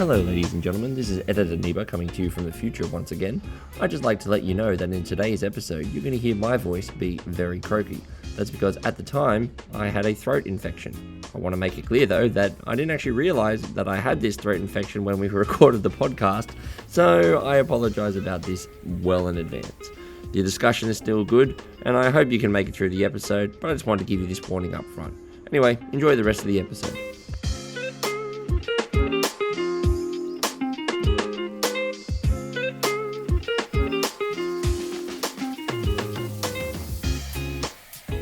Hello ladies and gentlemen, this is Editor Neba coming to you from the future once again. I'd just like to let you know that in today's episode you're going to hear my voice be very croaky. That's because at the time I had a throat infection. I want to make it clear though that I didn't actually realise that I had this throat infection when we recorded the podcast, so I apologise about this well in advance. The discussion is still good and I hope you can make it through the episode, but I just wanted to give you this warning up front. Anyway, enjoy the rest of the episode.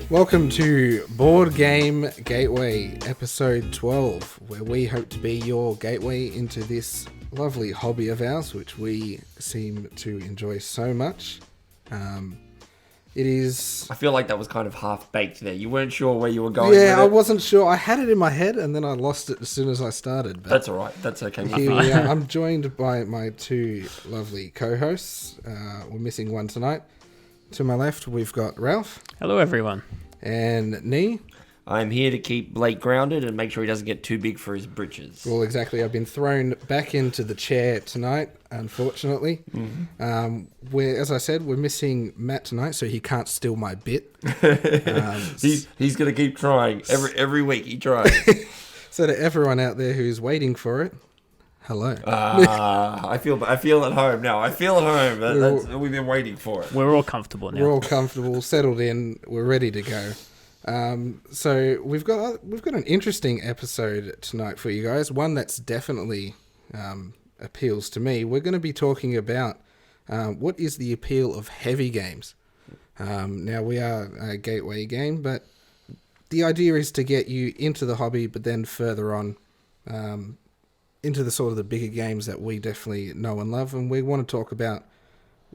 Welcome to Board Game Gateway, episode 12, where we hope to be your gateway into this lovely hobby of ours, which we seem to enjoy so much. It is... I feel like that was kind of half-baked there. You weren't sure where you were going Yeah, with it. I wasn't sure. I had it in my head, and then I lost it as soon as I started. But That's all right. That's okay. here we are. I'm joined by my two lovely co-hosts. We're missing one tonight. To my left, we've got Ralph. Hello, everyone. And Nee. I'm here to keep Blake grounded and make sure he doesn't get too big for his britches. Well, exactly. I've been thrown back into the chair tonight, unfortunately. Mm-hmm. As I said, we're missing Matt tonight, so he can't steal my bit. He's going to keep trying. Every week he tries. So to everyone out there who's waiting for it, hello. I feel at home now. I feel at home. We've been waiting for it. We're all comfortable now. We're all comfortable, settled in. We're ready to go. So we've got an interesting episode tonight for you guys. One that's definitely appeals to me. We're going to be talking about what is the appeal of heavy games. Now we are a gateway game, but the idea is to get you into the hobby, but then further on into the sort of the bigger games that we definitely know and love, and we want to talk about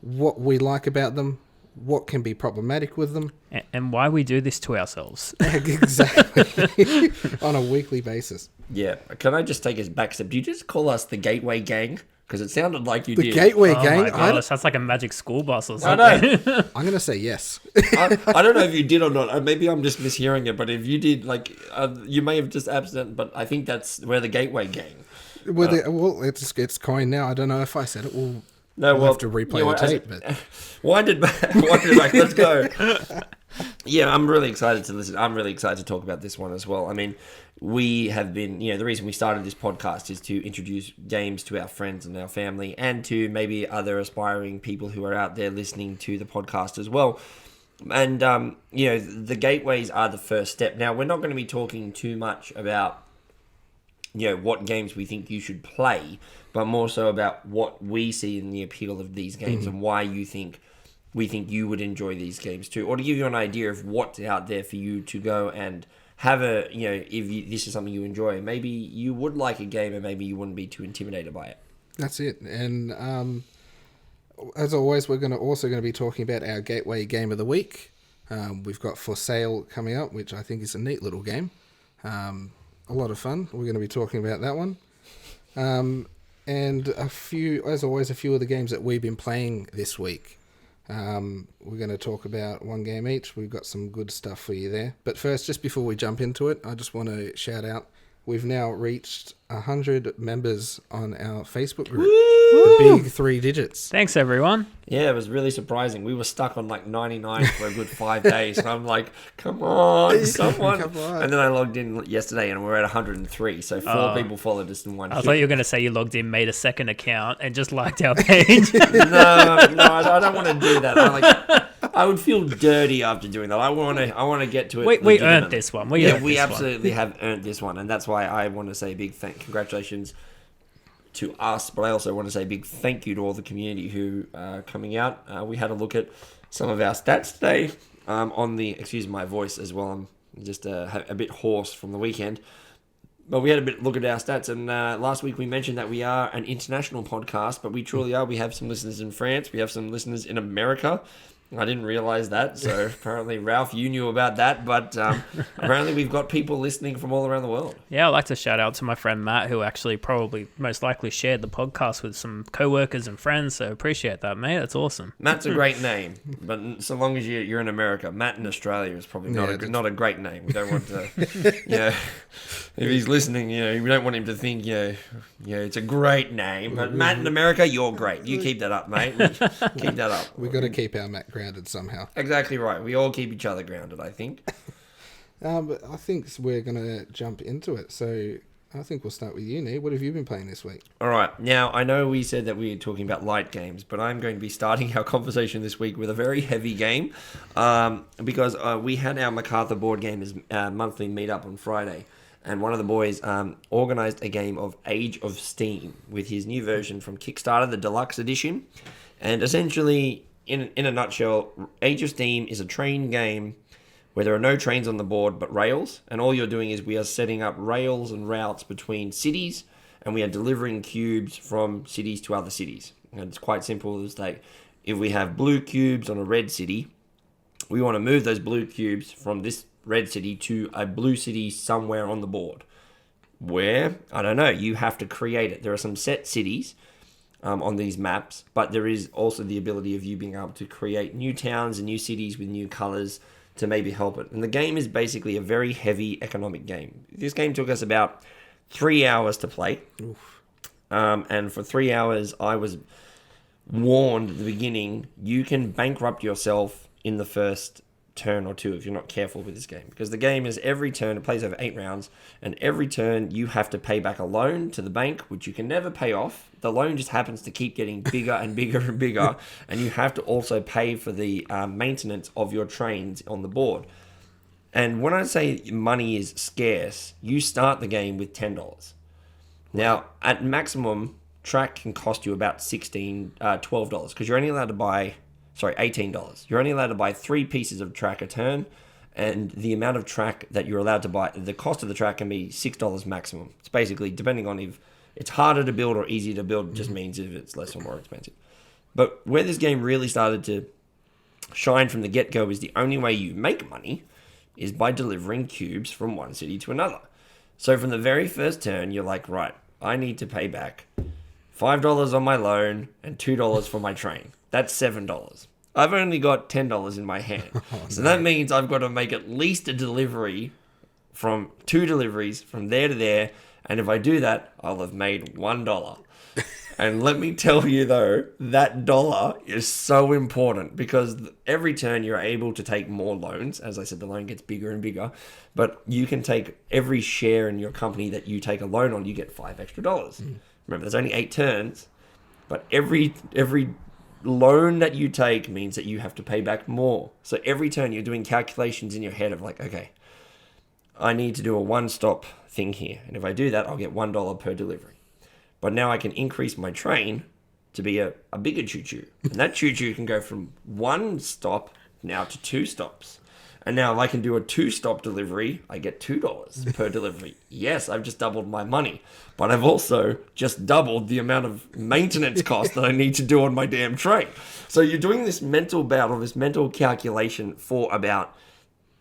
what we like about them, what can be problematic with them, and why we do this to ourselves. Exactly. On a weekly basis. Yeah. Can I just take us back a step? Do you just call us the Gateway Gang? Because it sounded like you The did. Gateway Oh Gang. my gosh, that's like a magic school bus or I something. know. I'm going to say yes. I don't know if you did or not. Maybe I'm just mishearing it. But if you did, you may have just absent. But I think we're the Gateway Gang. Well, it's coined now. I don't know if I said it. We'll have to replay the tape. But Wind it back. Let's go. Yeah, I'm really excited to listen. I'm really excited to talk about this one as well. I mean, we have been, the reason we started this podcast is to introduce games to our friends and our family and to maybe other aspiring people who are out there listening to the podcast as well. And, the gateways are the first step. Now, we're not going to be talking too much about what games we think you should play, but more so about what we see in the appeal of these games and why we think you would enjoy these games too, or to give you an idea of what's out there for you to go and have this is something you enjoy. Maybe you would like a game and maybe you wouldn't be too intimidated by it. that's it. And as always, we're also going to be talking about our Gateway Game of the Week. We've got For Sale coming up, which I think is a neat little game. A lot of fun. We're going to be talking about that one. And a few of the games that we've been playing this week. We're going to talk about one game each. We've got some good stuff for you there. But first, just before we jump into it, I just want to shout out, we've now reached 100 members on our Facebook group. The big 3 digits. Thanks, everyone. Yeah, it was really surprising. We were stuck on 99 for a good 5 days. And I'm like, come on, someone. Come on. And then I logged in yesterday and we're at 103. So 4 people followed us in one I hit. thought you were going to say you logged in, made a second account, and just liked our page. No, I don't want to do that. I would feel dirty after doing that. I want to get to it. We earned this one. We absolutely have earned this one, and that's why I want to say a big congratulations to us. But I also want to say a big thank you to all the community who are coming out. We had a look at some of our stats today. Excuse my voice as well. I'm just a bit hoarse from the weekend. But we had a look at our stats, and last week we mentioned that we are an international podcast, but we truly are. We have some listeners in France. We have some listeners in America. I didn't realize that, so apparently, Ralph, you knew about that, but apparently we've got people listening from all around the world. Yeah, I'd like to shout out to my friend Matt, who actually probably most likely shared the podcast with some co-workers and friends, so appreciate that, mate. That's awesome. Matt's a great name, but so long as you're in America, Matt in Australia is probably not a great name. We don't want to, If he's listening, we don't want him to think, it's a great name. But Matt in America, you're great. You keep that up, mate. Keep that up. We got to keep our Matt grounded somehow. Exactly right. We all keep each other grounded, I think. But I think we're going to jump into it. So I think we'll start with you, Nee. What have you been playing this week? All right. Now, I know we said that we were talking about light games, but I'm going to be starting our conversation this week with a very heavy game because we had our MacArthur board gamers monthly meetup on Friday, and one of the boys organised a game of Age of Steam with his new version from Kickstarter, the Deluxe Edition. And essentially, in a nutshell, Age of Steam is a train game where there are no trains on the board but rails, and all you're doing is we are setting up rails and routes between cities, and we are delivering cubes from cities to other cities. And it's quite simple. It's like, if we have blue cubes on a red city, we want to move those blue cubes from this red city to a blue city somewhere on the board. Where? I don't know. You have to create it. There are some set cities on these maps, but there is also the ability of you being able to create new towns and new cities with new colors to maybe help it. And the game is basically a very heavy economic game. This game took us about 3 hours to play. And for 3 hours, I was warned at the beginning, you can bankrupt yourself in the first turn or two if you're not careful with this game. Because the game is every turn, it plays over 8 rounds, and every turn you have to pay back a loan to the bank, which you can never pay off. The loan just happens to keep getting bigger and bigger and bigger, and you have to also pay for the maintenance of your trains on the board. And when I say money is scarce, you start the game with $10. Now, at maximum, track can cost you about $12, because you're only allowed to buy... $18. You're only allowed to buy 3 pieces of track a turn, and the amount of track that you're allowed to buy, the cost of the track can be $6 maximum. It's basically, depending on if it's harder to build or easier to build, just means if it's less or more expensive. But where this game really started to shine from the get-go is the only way you make money is by delivering cubes from one city to another. So from the very first turn, you're like, right, I need to pay back $5 on my loan and $2 for my train. That's $7. I've only got $10 in my hand. So that means I've got to make at least a delivery from 2 deliveries from there to there. And if I do that, I'll have made $1. And let me tell you though, that dollar is so important because every turn you're able to take more loans. As I said, the loan gets bigger and bigger, but you can take every share in your company that you take a loan on, you get $5 extra. Remember, there's only 8 turns, but every loan that you take means that you have to pay back more. So every turn you're doing calculations in your head of like, okay, I need to do a one-stop thing here. And if I do that, I'll get $1 per delivery. But now I can increase my train to be a bigger choo-choo. And that choo-choo can go from 1 stop now to 2 stops. And now if I can do a 2-stop delivery, I get $2 per delivery. Yes, I've just doubled my money. But I've also just doubled the amount of maintenance cost that I need to do on my damn train. So you're doing this mental battle, this mental calculation for about...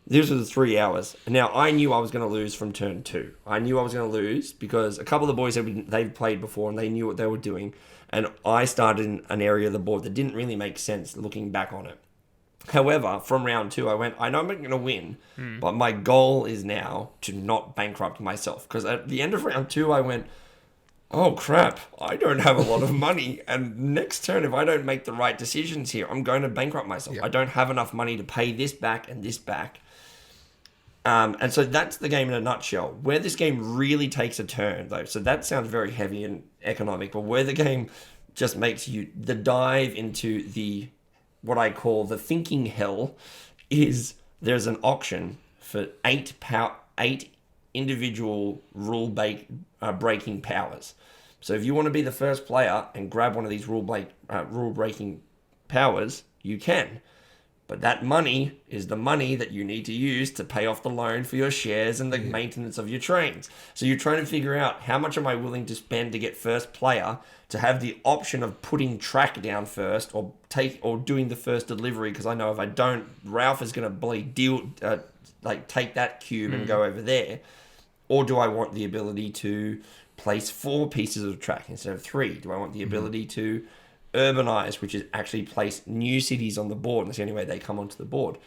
This was 3 hours. Now, I knew I was going to lose from turn 2. I knew I was going to lose because a couple of the boys, they've played before and they knew what they were doing. And I started in an area of the board that didn't really make sense looking back on it. However, from round 2, I went, I know I'm not going to win, but my goal is now to not bankrupt myself. Because at the end of round 2, I went, oh crap, I don't have a lot of money. And next turn, if I don't make the right decisions here, I'm going to bankrupt myself. I don't have enough money to pay this back and this back. And so that's the game in a nutshell. Where this game really takes a turn, though, so that sounds very heavy and economic, but where the game just makes you, the dive into the... what I call the thinking hell is there's an auction for 8 individual rule-breaking powers. So if you want to be the first player and grab one of these rule-breaking powers, you can. But that money is the money that you need to use to pay off the loan for your shares and the maintenance of your trains. So you're trying to figure out how much am I willing to spend to get first player to have the option of putting track down first or doing the first delivery, because I know if I don't, Ralph is going to take that cube and go over there. Or do I want the ability to place 4 pieces of track instead of 3? Do I want the ability to urbanize, which is actually place new cities on the board, and that's the only way they come onto the board.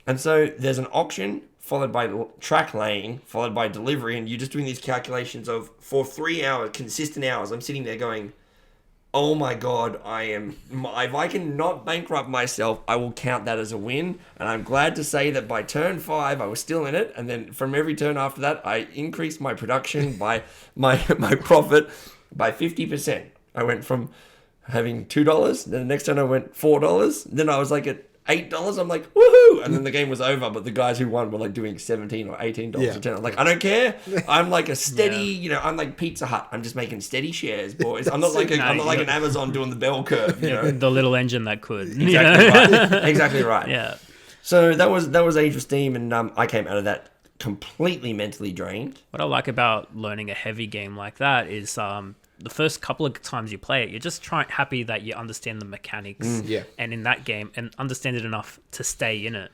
And so there's an auction followed by track laying, followed by delivery, and you're just doing these calculations of, for 3 hours, consistent hours, I'm sitting there going, oh my God, if I can not bankrupt myself, I will count that as a win. And I'm glad to say that by turn 5, I was still in it. And then from every turn after that, I increased my production by my profit by 50%. I went from having $2, then the next turn I went $4, then I was like at $8. I'm like, woohoo! And then the game was over, but the guys who won were like doing $17 or $18 a turn. I'm like, I don't care. I'm like a steady, I'm like Pizza Hut. I'm just making steady shares, boys. I'm not like an Amazon doing the bell curve. The little engine that could. Exactly right. Exactly right. Yeah. So that was Age of Steam, and I came out of that completely mentally drained. What I like about learning a heavy game like that is the first couple of times you play it, you're just happy that you understand the mechanics. And in that game, and understand it enough to stay in it.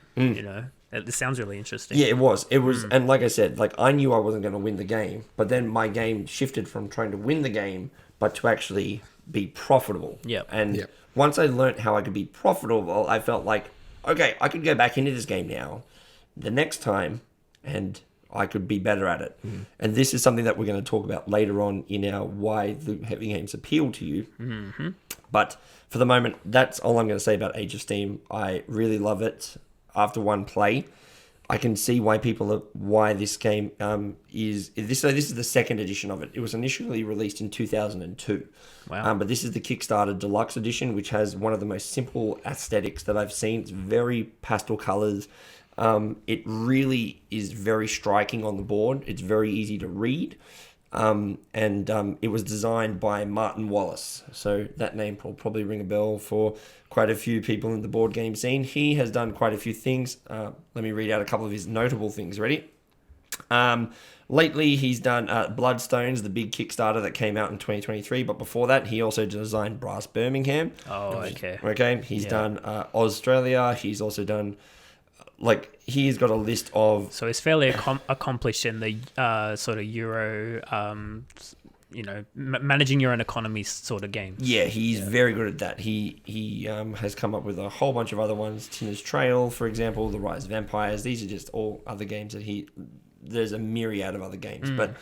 It sounds really interesting. Yeah, it was, and like I said, like I knew I wasn't going to win the game, but then my game shifted from trying to win the game, but to actually be profitable. Once I learned how I could be profitable, I felt like, okay, I could go back into this game now, the next time, and I could be better at it. And this is something that we're going to talk about later on in our why the heavy games appeal to you. But for the moment, that's all I'm going to say about Age of Steam. I really love it. After one play, I can see why this game is this. So this is the second edition of it. It was initially released in 2002. Wow. But this is the Kickstarter Deluxe Edition, which has one of the most simple aesthetics that I've seen. It's very pastel colors. It really is very striking on the board. It's very easy to read. It was designed by Martin Wallace. So that name will probably ring a bell for quite a few people in the board game scene. He has done quite a few things. Let me read out a couple of his notable things. Ready? Lately, he's done Bloodstones, the big Kickstarter that came out in 2023. But before that, he also designed Brass Birmingham. Oh, okay. Okay. He's done Australia. He's also done... he's got a list of... So he's fairly accomplished in the sort of Euro, managing your own economy sort of game. Yeah, he's very good at that. He has come up with a whole bunch of other ones. Tinner's Trail, for example, The Rise of Empires. These are just all other games that there's a myriad of other games, but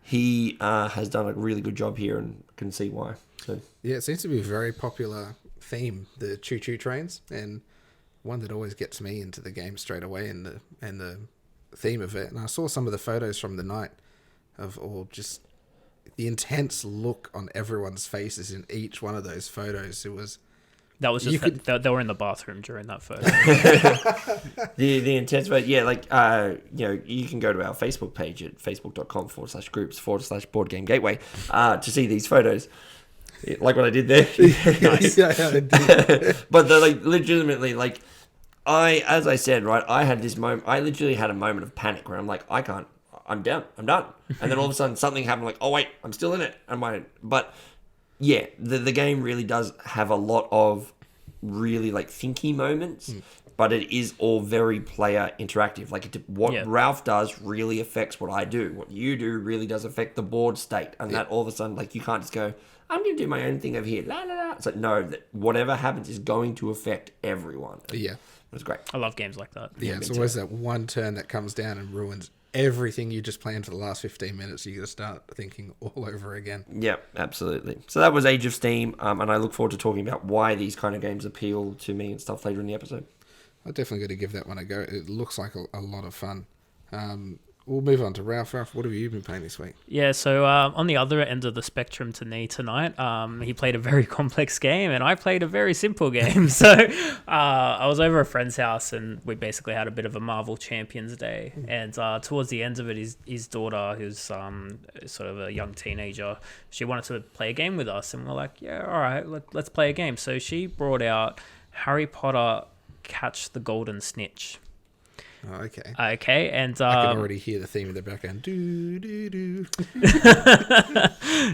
he has done a really good job here and can see why. So. Yeah, it seems to be a very popular theme, the choo-choo trains, and... one that always gets me into the game straight away and the theme of it. And I saw some of the photos from the night of all just the intense look on everyone's faces in each one of those photos. That was just they were in the bathroom during that photo. the intense, but yeah, you can go to our Facebook page at facebook.com/groups/board game gateway to see these photos. Like what I did there. Nice. Yeah, I did. But they're legitimately as I said, right, I had this moment, I literally had a moment of panic where I'm like, I'm done. And then all of a sudden something happened, like, oh wait, I'm still in it. But yeah, the game really does have a lot of really thinky moments, but it is all very player interactive. Ralph does really affects what I do. What you do really does affect the board state. And that all of a sudden, you can't just go, I'm going to do my own thing over here. La, la, la. It's no, that whatever happens is going to affect everyone. Yeah. It was great. I love games like that. Yeah, it's always that one turn that comes down and ruins everything you just planned for the last 15 minutes. You got to start thinking all over again. Yeah, absolutely. So that was Age of Steam, and I look forward to talking about why these kind of games appeal to me and stuff later in the episode. I'm definitely going to give that one a go. It looks like a lot of fun. We'll move on to Ralph. Ralph, what have you been playing this week? Yeah, so on the other end of the spectrum to me tonight, he played a very complex game and I played a very simple game. So I was over a friend's house and we basically had a bit of a Marvel Champions Day. And towards the end of it, his daughter, who's sort of a young teenager, she wanted to play a game with us. And we're like, yeah, all right, let's play a game. So she brought out Harry Potter Catch the Golden Snitch. Oh, okay. Okay, and I can already hear the theme in the background. Do do do.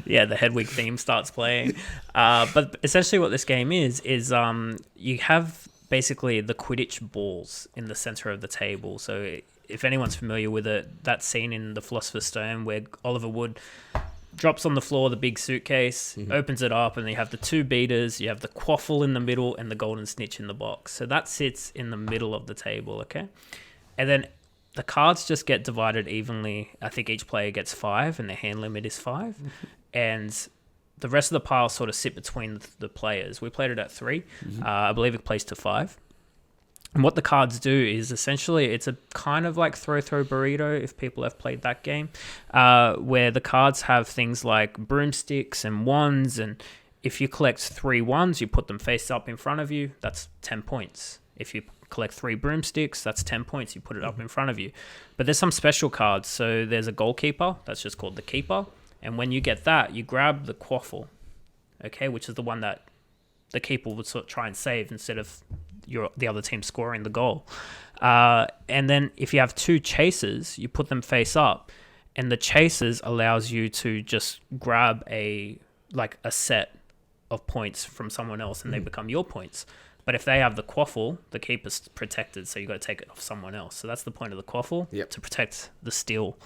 Yeah, the Hedwig theme starts playing. But essentially, what this game is you have basically the Quidditch balls in the center of the table. So if anyone's familiar with it, that scene in The Philosopher's Stone where Oliver Wood drops on the floor the big suitcase, opens it up, and you have the two beaters, you have the quaffle in the middle, and the golden snitch in the box. So that sits in the middle of the table, okay? And then the cards just get divided evenly. I think each player gets 5 and the hand limit is 5. And the rest of the piles sort of sit between the players. We played it at 3. I believe it plays to 5. And what the cards do is essentially it's a kind of like Throw Burrito, if people have played that game, where the cards have things like broomsticks and wands. And if you collect 3 wands, you put them face up in front of you. That's 10 points. If you collect 3 broomsticks, that's 10 points. You put it up in front of you. But there's some special cards. So there's a goalkeeper. That's just called the keeper. And when you get that, you grab the quaffle, okay, which is the one that the keeper would sort of try and save instead of the other team scoring the goal. And then if you have 2 chasers, you put them face up. And the chasers allows you to just grab a set of points from someone else and they become your points. But if they have the quaffle, the keeper's protected, so you got to take it off someone else. So that's the point of the quaffle, to protect the steal.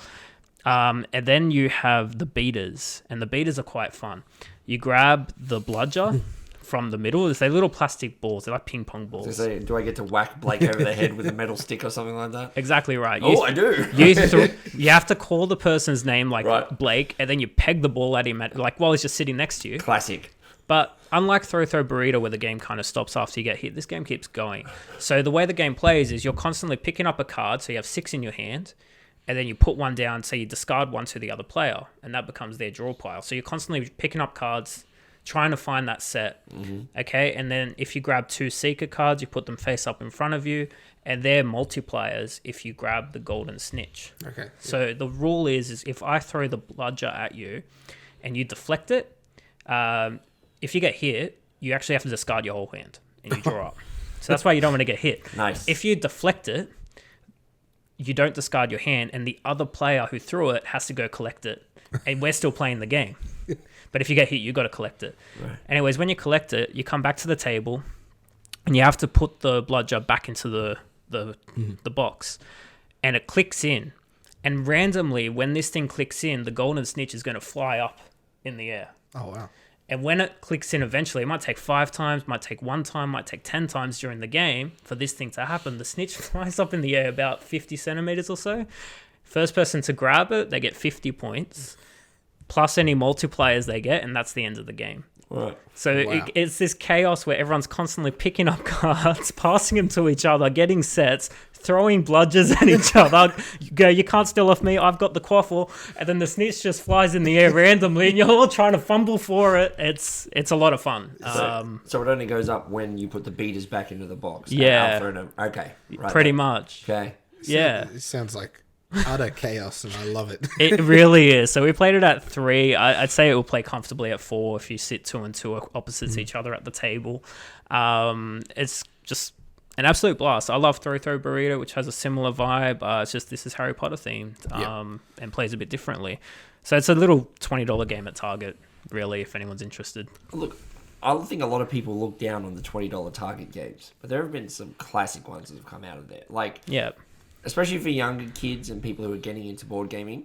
And then you have the beaters, and the beaters are quite fun. You grab the bludger from the middle. They're little plastic balls. They're like ping pong balls. So do I get to whack Blake over the head with a metal stick or something like that? Exactly right. I do. You have to call the person's name Blake, and then you peg the ball at him while he's just sitting next to you. Classic. But unlike Throw Burrito, where the game kind of stops after you get hit, this game keeps going. So the way the game plays is you're constantly picking up a card, so you have 6 in your hand, and then you put one down, so you discard one to the other player, and that becomes their draw pile. So you're constantly picking up cards, trying to find that set, okay? And then if you grab 2 Seeker cards, you put them face up in front of you, and they're multipliers if you grab the golden snitch. Okay. So the rule is if I throw the bludger at you, and you deflect it, if you get hit, you actually have to discard your whole hand and you draw up. So that's why you don't want to get hit. Nice. If you deflect it, you don't discard your hand, and the other player who threw it has to go collect it. And we're still playing the game. But if you get hit, you got to collect it. Right. Anyways, when you collect it, you come back to the table, and you have to put the bludger back into the box, and it clicks in. And randomly, when this thing clicks in, the golden snitch is going to fly up in the air. Oh, wow. And when it clicks in eventually, it might take 5 times, might take 1 time, might take 10 times during the game for this thing to happen. The snitch flies up in the air about 50 centimeters or so. First person to grab it, they get 50 points, plus any multipliers they get, and that's the end of the game. Right. So it's this chaos where everyone's constantly picking up cards, passing them to each other, getting sets, throwing bludgers at each other. You go, you can't steal off me, I've got the quaffle. And then the snitch just flies in the air randomly, and you're all trying to fumble for it. It's a lot of fun. So it only goes up when you put the beaters back into the box. Yeah. Okay. Right Pretty then. much. Okay. Yeah. It sounds like utter chaos, and I love it. It really is. So we played it at 3. I'd say it will play comfortably at 4 if you sit 2 and 2 opposites each other at the table. It's just an absolute blast. I love Throw Burrito, which has a similar vibe. It's just this is Harry Potter themed and plays a bit differently. So it's a little $20 game at Target, really, if anyone's interested. Look, I think a lot of people look down on the $20 Target games, but there have been some classic ones that have come out of there. Especially for younger kids and people who are getting into board gaming,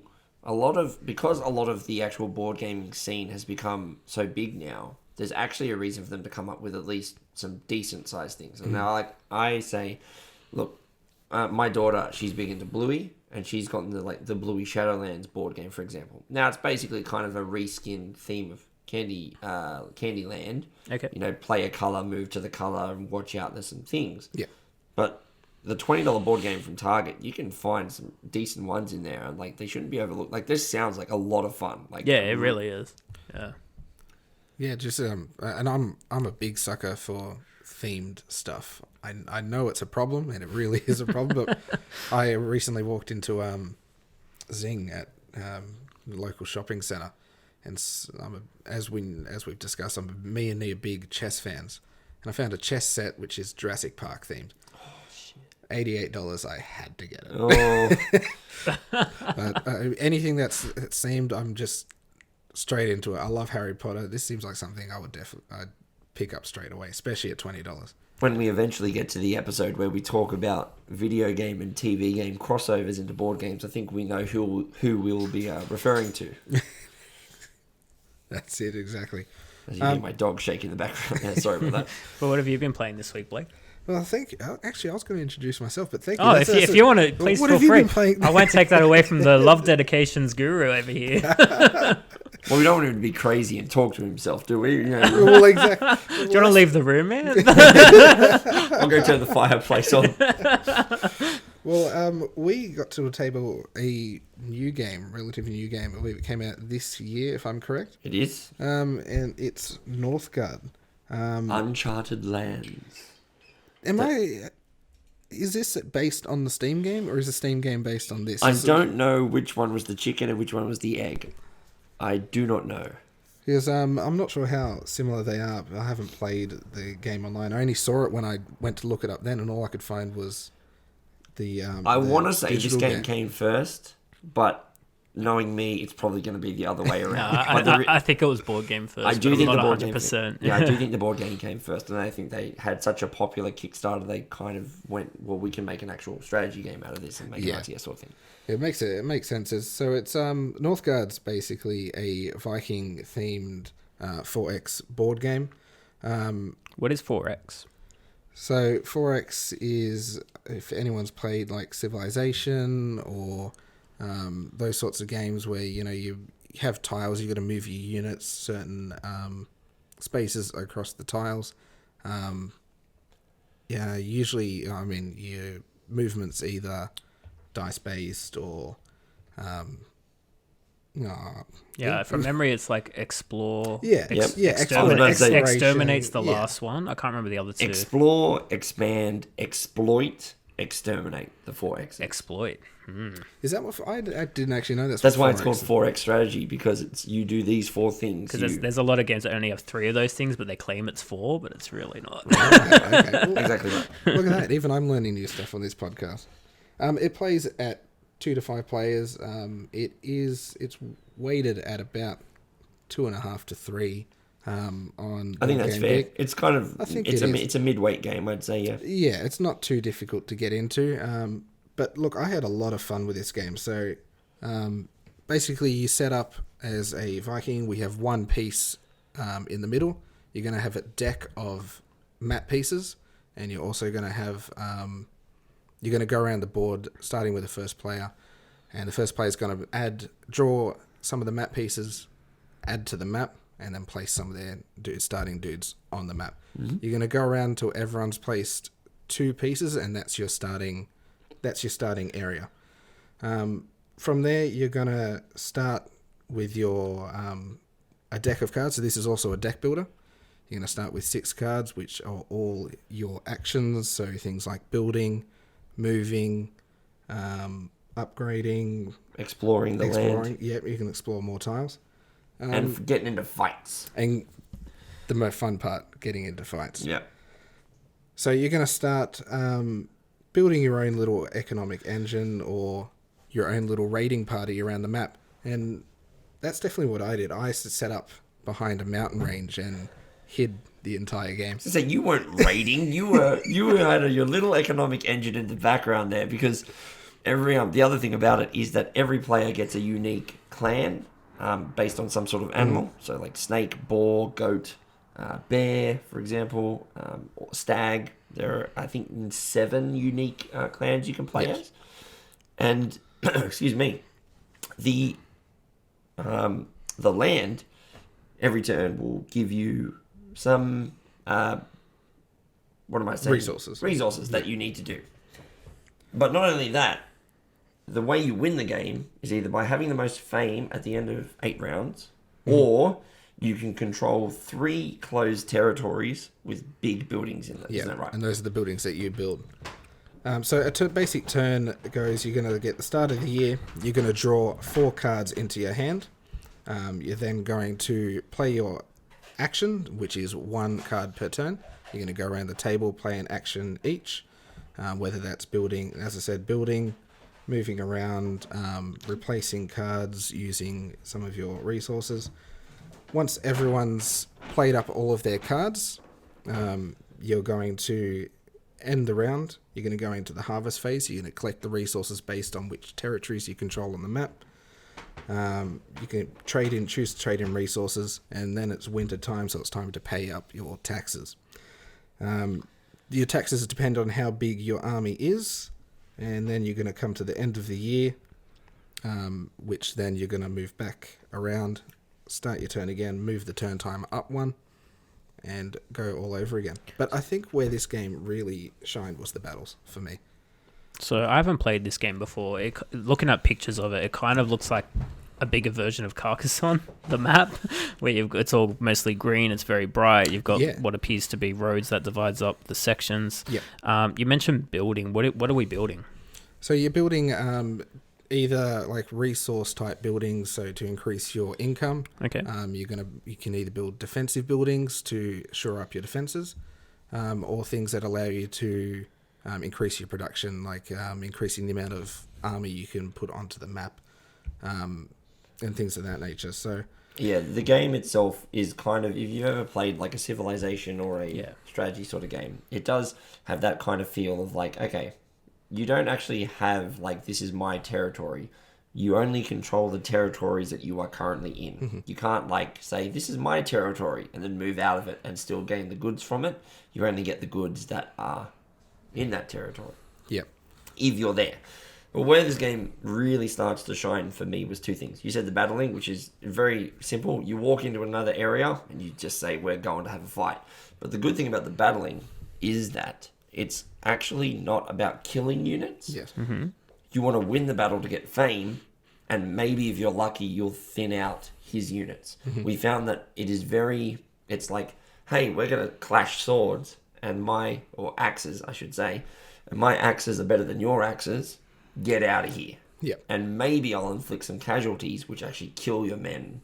because a lot of the actual board gaming scene has become so big now, there's actually a reason for them to come up with at least some decent sized things. And now, I say, look, my daughter, she's big into Bluey, and she's gotten the Bluey Shadowlands board game, for example. Now it's basically kind of a reskin theme of Candyland. Okay. Play a color, move to the color, and watch out. There's some things. Yeah. But the $20 board game from Target, you can find some decent ones in there, and they shouldn't be overlooked. This sounds like a lot of fun. It really is. Yeah. Yeah, just and I'm a big sucker for themed stuff. I know it's a problem, and it really is a problem. But I recently walked into Zing at the local shopping centre, and as we've discussed, me and me are big chess fans, and I found a chess set which is Jurassic Park themed. $88, I had to get it. Oh. But anything that's themed, I'm just straight into it. I love Harry Potter. This seems like something I'd pick up straight away, especially at $20. When we eventually get to the episode where we talk about video game and TV game crossovers into board games, I think we know who we'll be referring to. That's it, exactly. As you hear my dog shake in the background. Yeah, sorry about that. But what have you been playing this week, Blake? Well, thank you. Actually, I was going to introduce myself, but thank you. Oh, if you want to, please what feel have you free. been playing? I won't take that away from the love dedications guru over here. Well, we don't want him to be crazy and talk to himself, do we? You know, Well, exactly. Do you want to leave the room, man? I'll go turn the fireplace on. Well, we got to the table a new game, relatively new game. I believe it came out this year, if I'm correct. It is And it's Northgard. Uncharted Lands. Is this based on the Steam game, or is the Steam game based on this? I don't know which one was the chicken and which one was the egg. I do not know. Because I'm not sure how similar they are. I haven't played the game online. I only saw it when I went to look it up then, and all I could find was the. I want to say this digital game came first, but knowing me, it's probably going to be the other way No, around. I think it was board game first. I do but think I'm the not board game. 100%. Yeah, I do think the board game came first, and I think they had such a popular Kickstarter. They kind of went, well, we can make an actual strategy game out of this and make an RTS sort of thing. It makes sense. So it's Northgard's basically a Viking themed 4X board game. What is 4X? So 4X is, if anyone's played like Civilization or those sorts of games where you have tiles, you got to move your units certain spaces across the tiles. Usually, your movements either dice based or From memory, it's like explore. Exploration. Exterminate's the last one. I can't remember the other two. Explore, expand, exploit, exterminate. The 4X. Exploit. Is that what I didn't actually know That's why it's called 4X strategy, because you do these 4 things. Because there's a lot of games that only have 3 of those things, but they claim it's 4, but it's really not. Okay. Well, Exactly right. look at that. Even I'm learning new stuff on this podcast. It plays at 2 to 5 players. It's weighted at about 2.5 to 3 on. I think that's fair. Geek. It's kind of. I think it's a midweight game, I'd say. Yeah. Yeah, it's not too difficult to get into. But look, I had a lot of fun with this game. So basically, you set up as a Viking. We have one piece in the middle. You're going to have a deck of map pieces, and you're also going to have. You're going to go around the board, starting with the first player, and the first player is going to draw some of the map pieces, add to the map, and then place some of their starting dudes on the map. Mm-hmm. You're going to go around until everyone's placed 2 pieces, and that's your starting area. From there, you're going to start with your a deck of cards. So this is also a deck builder. You're going to start with 6 cards, which are all your actions. So things like building, moving, upgrading, exploring the land. Yep, you can explore more tiles. And getting into fights. And the most fun part, getting into fights. Yeah. So you're going to start building your own little economic engine or your own little raiding party around the map. And that's definitely what I did. I set up behind a mountain range and hid the entire game. So you weren't raiding. You had your little economic engine in the background there, because the other thing about it is that every player gets a unique clan based on some sort of animal. So like snake, boar, goat, bear, for example, or stag. There are, I think, 7 unique clans you can play as. And excuse me, the land every turn will give you some resources that you need to do. But not only that, the way you win the game is either by having the most fame at the end of 8 rounds, or you can control 3 closed territories with big buildings in them. Yeah, isn't that right? And those are the buildings that you build. So a basic turn goes, you're going to get the start of the year, you're going to draw 4 cards into your hand. You're then going to play your action, which is 1 card per turn. You're going to go around the table, play an action each, whether that's building, as I said, building, moving around, replacing cards, using some of your resources. Once everyone's played up all of their cards, you're going to end the round. You're going to go into the harvest phase. You're going to collect the resources based on which territories you control on the map. You can choose to trade in resources, and then it's winter time, so it's time to pay up your taxes. your taxes depend on how big your army is, and then you're going to come to the end of the year, which then you're going to move back around, start your turn again, move the turn time up one, and go all over again. But I think where this game really shined was the battles for me. So I haven't played this game before. Looking at pictures of it, it kind of looks like a bigger version of Carcassonne, the map, where it's all mostly green. It's very bright. You've got what appears to be roads that divides up the sections. Yeah. You mentioned building. What are we building? So you're building either like resource type buildings, so to increase your income. Okay. You can either build defensive buildings to shore up your defenses, or things that allow you to increase your production, like increasing the amount of army you can put onto the map, and things of that nature. So yeah, the game itself is kind of, if you've ever played like a Civilization or a strategy sort of game, it does have that kind of feel of like, okay, you don't actually have like, this is my territory. You only control the territories that you are currently in. Mm-hmm. You can't like say, this is my territory, and then move out of it and still gain the goods from it. You only get the goods that are in that territory. Yep. If you're there. But where this game really starts to shine for me was two things. You said the battling, which is very simple. You walk into another area and you just say, we're going to have a fight. But the good thing about the battling is that it's actually not about killing units. Yes. Mm-hmm. You want to win the battle to get fame, and maybe if you're lucky, you'll thin out his units. Mm-hmm. We found that it's like, hey, we're going to clash swords or axes, I should say, and my axes are better than your axes. Get out of here. Yep. And maybe I'll inflict some casualties, which actually kill your men.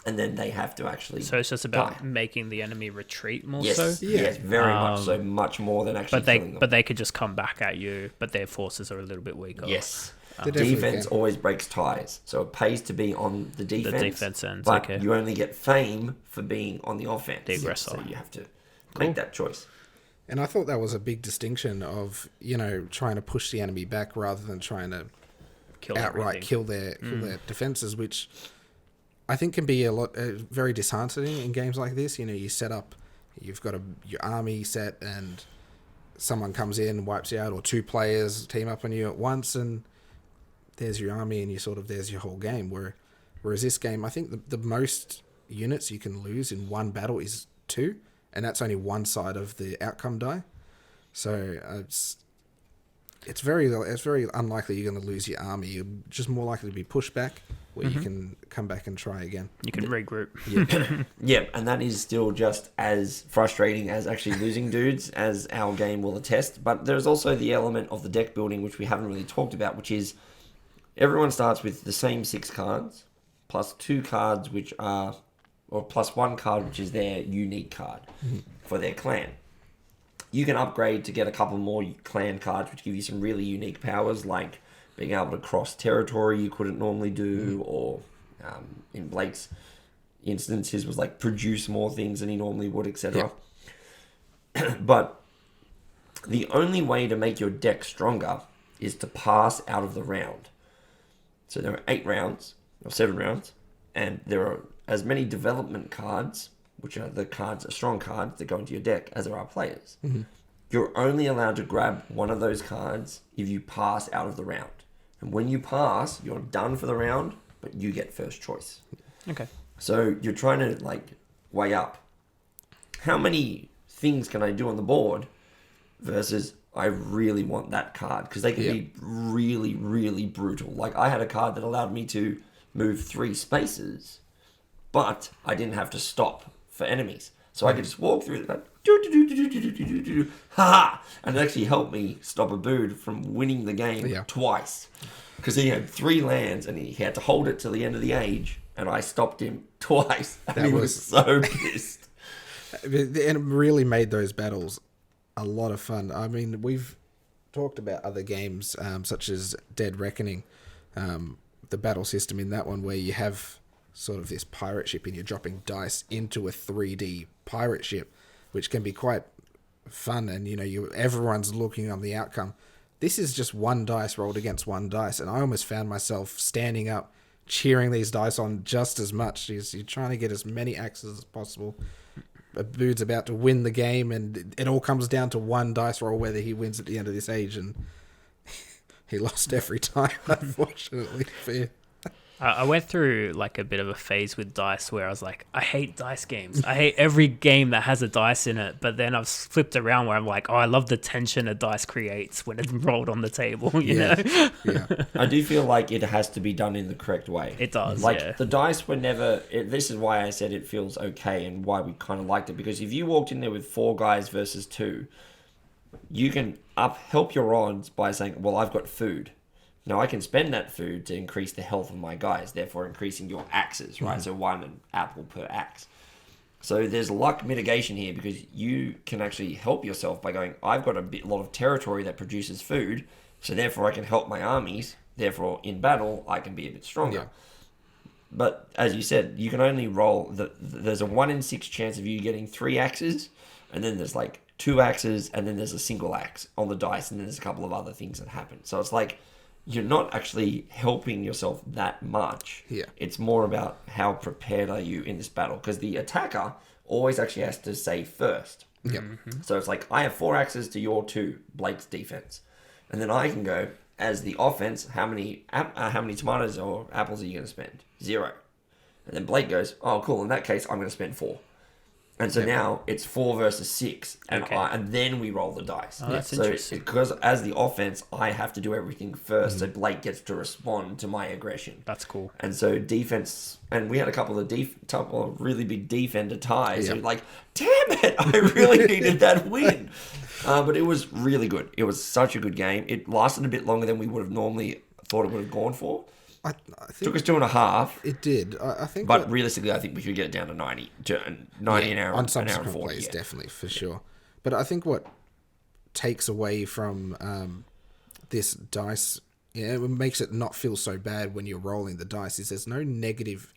And then they have to actually So it's just about making the enemy retreat more yes. so? Yes, very much so. Much more than actually killing them. But they could just come back at you, but their forces are a little bit weaker. Yes. Defense always breaks ties. So it pays to be on the defense. The defense ends, but you only get fame for being on the offense. The aggressor. So you have to make that choice. And I thought that was a big distinction of, trying to push the enemy back rather than trying to outright kill their defenses, which I think can be very disheartening in games like this. You set up, you've got your army set, and someone comes in, wipes you out, or two players team up on you at once, and there's your army, and there's your whole game. Whereas this game, I think the most units you can lose in one battle is 2. And that's only one side of the outcome die. So it's very unlikely you're going to lose your army. You're just more likely to be pushed back, where you can come back and try again. You can regroup. Yeah. Yeah, and that is still just as frustrating as actually losing dudes, as our game will attest. But there's also the element of the deck building, which we haven't really talked about, which is everyone starts with the same 6 cards, plus 2 cards which are... or plus 1 card, which is their unique card for their clan. You can upgrade to get a couple more clan cards, which give you some really unique powers, like being able to cross territory you couldn't normally do, or in Blake's instance, his was like produce more things than he normally would, etc. Yeah. But the only way to make your deck stronger is to pass out of the round. So there are 8 rounds, or 7 rounds, and there are as many development cards, which are the strong cards that go into your deck, as there are players. Mm-hmm. You're only allowed to grab one of those cards if you pass out of the round. And when you pass, you're done for the round, but you get first choice. Okay. So you're trying to weigh up how many things can I do on the board versus I really want that card, because they can be really, really brutal. Like I had a card that allowed me to move 3 spaces, but I didn't have to stop for enemies. So I could just walk through that, and it actually helped me stop a dude from winning the game twice. Because he had 3 lands, and he had to hold it till the end of the age, and I stopped him twice. And he was so pissed. And it really made those battles a lot of fun. I mean, we've talked about other games, such as Dead Reckoning, the battle system in that one, where you have sort of this pirate ship and you're dropping dice into a 3D pirate ship, which can be quite fun, and everyone's looking on the outcome. This is just 1 dice rolled against 1 dice, and I almost found myself standing up cheering these dice on just as much. You're trying to get as many axes as possible, Abood's about to win the game, and it all comes down to one dice roll whether he wins at the end of this age, and he lost every time, unfortunately. I went through like a bit of a phase with dice where I was like, I hate dice games. I hate every game that has a dice in it. But then I've flipped around where I'm like, oh, I love the tension a dice creates when it's rolled on the table, you know? Yeah. I do feel like it has to be done in the correct way. It does, Like, yeah. the dice were never... this is why I said it feels okay and why we kind of liked it. Because if you walked in there with 4 guys versus 2, you can help your odds by saying, well, I've got food. Now, I can spend that food to increase the health of my guys, therefore increasing your axes, right? So 1 apple per axe. So there's luck mitigation here because you can actually help yourself by going, I've got a lot of territory that produces food, so therefore I can help my armies. Therefore, in battle, I can be a bit stronger. Yeah. But as you said, you can only roll... there's a 1 in 6 chance of you getting 3 axes, and then there's like 2 axes, and then there's a single axe on the dice, and then there's a couple of other things that happen. So it's like... you're not actually helping yourself that much. Yeah. It's more about how prepared are you in this battle. Because the attacker always actually has to say first. Yep. So it's like, I have 4 axes to your 2, Blake's defense. And then I can go, as the offense, how many tomatoes or apples are you going to spend? 0. And then Blake goes, oh, cool. In that case, I'm going to spend 4. And so now it's 4 versus 6, and Okay. and then we roll the dice. Oh, that's so interesting. because as the offense, I have to do everything first, so Blake gets to respond to my aggression. That's cool. And so defense, and we had a couple of really big defender ties. Yeah. So like, damn it, I really needed that win. But it was really good. It was such a good game. It lasted a bit longer than we would have normally thought it would have gone for. I think Took us 2.5. it did. I think But realistically, I think we could get it down to 90 an hour, on an subsequent hour and 40. plays, Yeah. definitely, for sure. But I think what takes away from this dice, it makes it not feel so bad when you're rolling the dice, is there's no negative,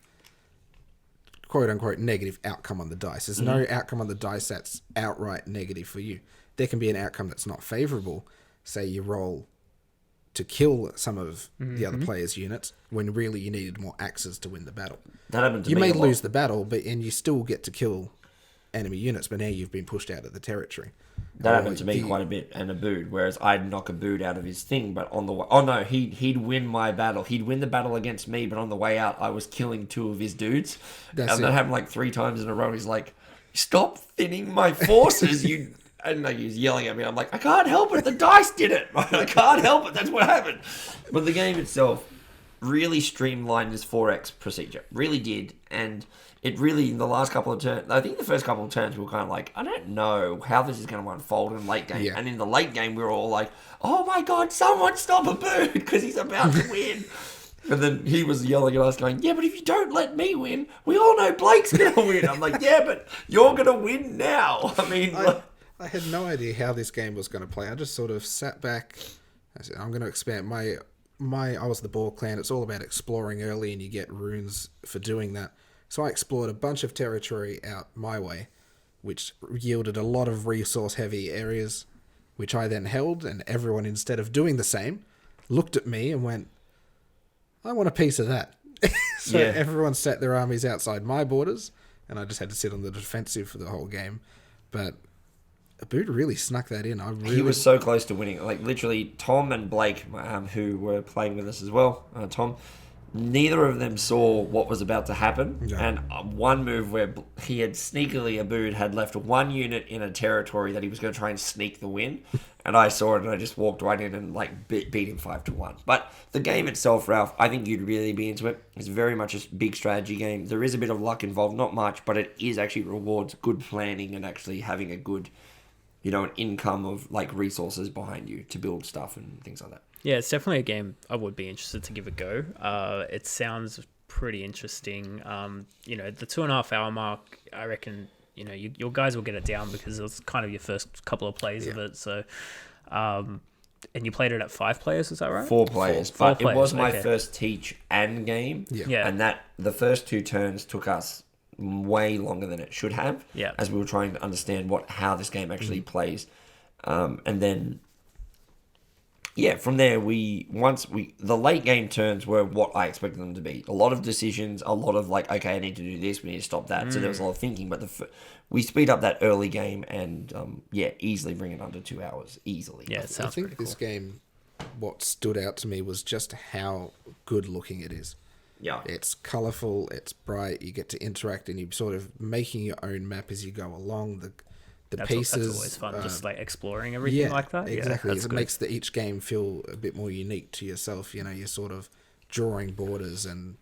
quote unquote, negative outcome on the dice. There's no outcome on the dice that's outright negative for you. There can be an outcome that's not favorable. Say you roll to kill some of the other players' units when really you needed more axes to win the battle. That happened to You me may a lot. lose the battle, and you still get to kill enemy units, but now you've been pushed out of the territory. That happened to me quite a bit, and Abood, whereas I'd knock Abood out of his thing, but on the way... oh no, he'd win my battle. He'd win the battle against me, but on the way out, I was killing 2 of his dudes. That's and that it. happened like 3 times in a row. He's like, stop thinning my forces, you... And like, he's yelling at me. I'm like, I can't help it. The dice did it. I can't help it. That's what happened. But the game itself really streamlined this 4X procedure. Really did. And it really, in the last couple of turns, I think the first couple of turns, we were kind of like, I don't know how this is going to unfold in late game. Yeah. And in the late game, we were all like, oh my God, someone stop Abood because he's about to win. And then he was yelling at us going, yeah, but if you don't let me win, we all know Blake's going to win. I'm like, yeah, but you're going to win now. I mean... I had no idea how this game was going to play. I just sort of sat back. I said, I'm going to expand I was the Boar clan. It's all about exploring early, and you get runes for doing that. So I explored a bunch of territory out my way, which yielded a lot of resource-heavy areas, which I then held, and everyone, instead of doing the same, looked at me and went, I want a piece of that. So Yeah. everyone set their armies outside my borders, and I just had to sit on the defensive for the whole game. But Abood really snuck that in. He was so close to winning. Like, literally, Tom and Blake, who were playing with us as well, Tom, neither of them saw what was about to happen. Yeah. And one move where he had sneakily, Abood had left 1 unit in a territory that he was going to try and sneak the win. And I saw it, and I just walked right in and like beat him 5-1. But the game itself, Ralph, I think you'd really be into it. It's very much a big strategy game. There is a bit of luck involved, not much, but it is actually rewards good planning and actually having a good... an income of like resources behind you to build stuff and things like that. Yeah, it's definitely a game I would be interested to give a go. It sounds pretty interesting. The 2.5 hour mark, I reckon, your guys will get it down because it was kind of your first couple of plays of it. So, and you played it at 5 players, is that right? 4 players, Four but players, it was my okay. first teach and game. Yeah. And that the first 2 turns took us way longer than it should have. Yeah. As we were trying to understand how this game actually plays. And then yeah, from there the late game turns were what I expected them to be. A lot of decisions, a lot of like, okay, I need to do this, we need to stop that. So there was a lot of thinking, but we speed up that early game and easily bring it under 2 hours easily. Yeah, it I sounds think pretty cool. this game, what stood out to me was just how good looking it is. Yeah, It's colourful, it's bright, you get to interact and you're sort of making your own map as you go along. The pieces... That's always fun, just like exploring everything like that. Exactly. Yeah, that's it good. makes each game feel a bit more unique to yourself. You know, you're sort of drawing borders and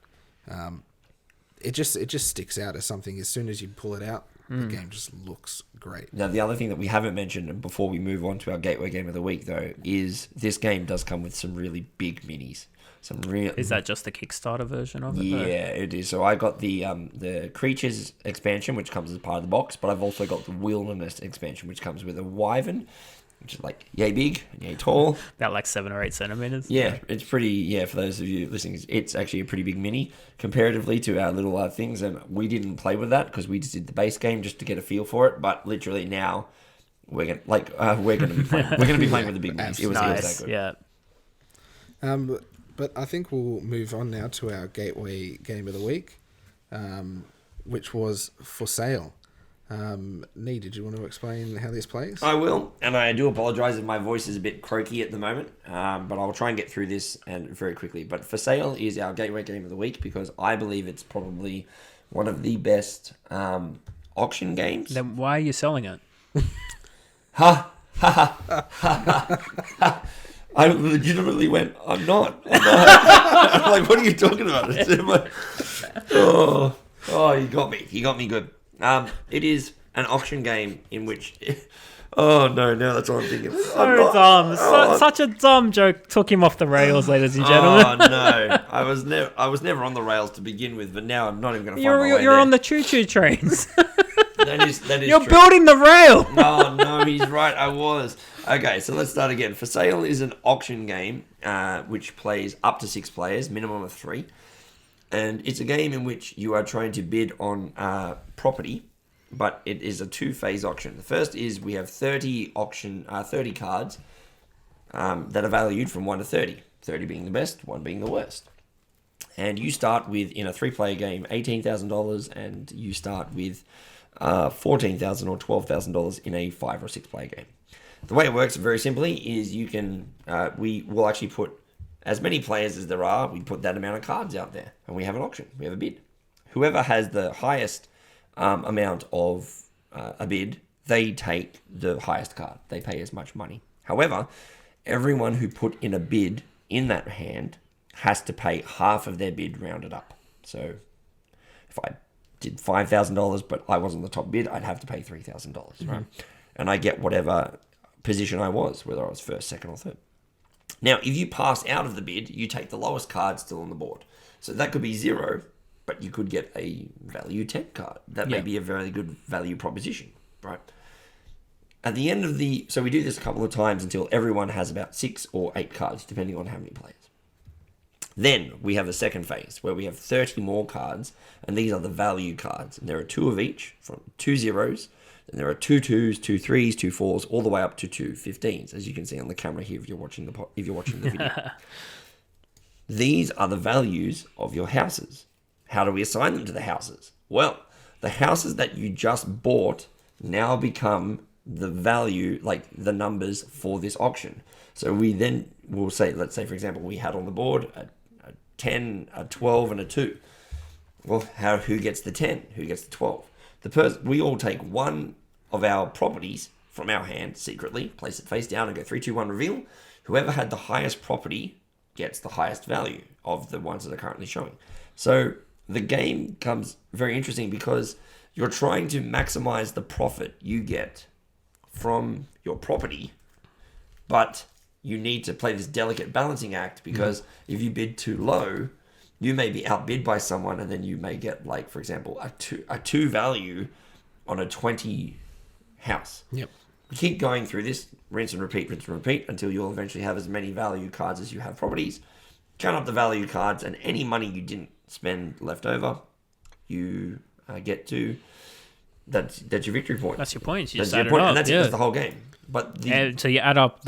it just sticks out as something. As soon as you pull it out, the game just looks great. Now, the other thing that we haven't mentioned, and before we move on to our Gateway Game of the Week, though, is this game does come with some really big minis. Some real... Is that just the Kickstarter version of it? Yeah, though? it is. So I got the Creatures expansion, which comes as part of the box, but I've also got the Wilderness expansion, which comes with a Wyvern, which is like yay big and yay tall. About like 7 or 8 centimeters. Yeah, it's pretty... Yeah, for those of you listening, it's actually a pretty big mini comparatively to our little things, and we didn't play with that because we just did the base game just to get a feel for it, but literally now we're going to be playing with the big minis. It was Nice, that good. yeah. But I think we'll move on now to our Gateway Game of the Week, which was For Sale. Nee, did you want to explain how this plays? I will, and I do apologise if my voice is a bit croaky at the moment, but I'll try and get through this and very quickly. But For Sale is our Gateway Game of the Week because I believe it's probably one of the best auction games. Then why are you selling it? Ha! Ha! Ha! Ha! Ha! I legitimately went, I'm not. I'm like, what are you talking about? You got me. You got me good. It is an auction game in which... Oh, no, now that's what I'm thinking. Dumb. Such a dumb joke took him off the rails, ladies and gentlemen. Oh, no. I was never on the rails to begin with, but now I'm not even going to find my way You're there. on the choo-choo trains. That is You're true. building the rail. No, he's right. I was. Okay, so let's start again. For Sale is an auction game which plays up to 6 players, minimum of 3. And it's a game in which you are trying to bid on property, but it is a 2-phase auction. The first is we have 30 cards that are valued from 1 to 30. 30 being the best, 1 being the worst. And you start with, in a 3-player game, $18,000, and you start with $14,000 or $12,000 in a 5 or 6-player game. The way it works very simply is you can, we will actually put as many players as there are, we put that amount of cards out there and we have an auction, we have a bid. Whoever has the highest amount of a bid, they take the highest card. They pay as much money. However, everyone who put in a bid in that hand has to pay half of their bid rounded up. So if I did $5,000 but I wasn't the top bid, I'd have to pay $3,000, right? And I get whatever position I was, whether I was first, second, or third. Now, if you pass out of the bid, you take the lowest card still on the board. So that could be 0, but you could get a value 10 card. That may be a very good value proposition, right? At the end of so we do this a couple of times until everyone has about 6 or 8 cards, depending on how many players. Then we have a second phase where we have 30 more cards, and these are the value cards. And there are 2 of each, from 2 zeros, and there are 2 2s, 2 3s, 2 4s, all the way up to 2 15s, as you can see on the camera here if you're watching the video. These are the values of your houses. How do we assign them to the houses? Well, the houses that you just bought now become the value, like the numbers for this auction. So we then will say, let's say, for example, we had on the board a 10, a 12, and a 2. Well, who gets the 10? Who gets the 12? We all take one of our properties from our hand secretly, place it face down, and go 3, 2, 1, reveal. Whoever had the highest property gets the highest value of the ones that are currently showing. So the game becomes very interesting because you're trying to maximize the profit you get from your property, but you need to play this delicate balancing act because if you bid too low, you may be outbid by someone, and then you may get, like, for example, a 2 value on a 20 house. Yep. You keep going through this, rinse and repeat until you'll eventually have as many value cards as you have properties. Count up the value cards, and any money you didn't spend left over, you get to That's your victory point. That's your points. You That's just your add point, it up. and that's yeah. That's the whole game. But And so you add up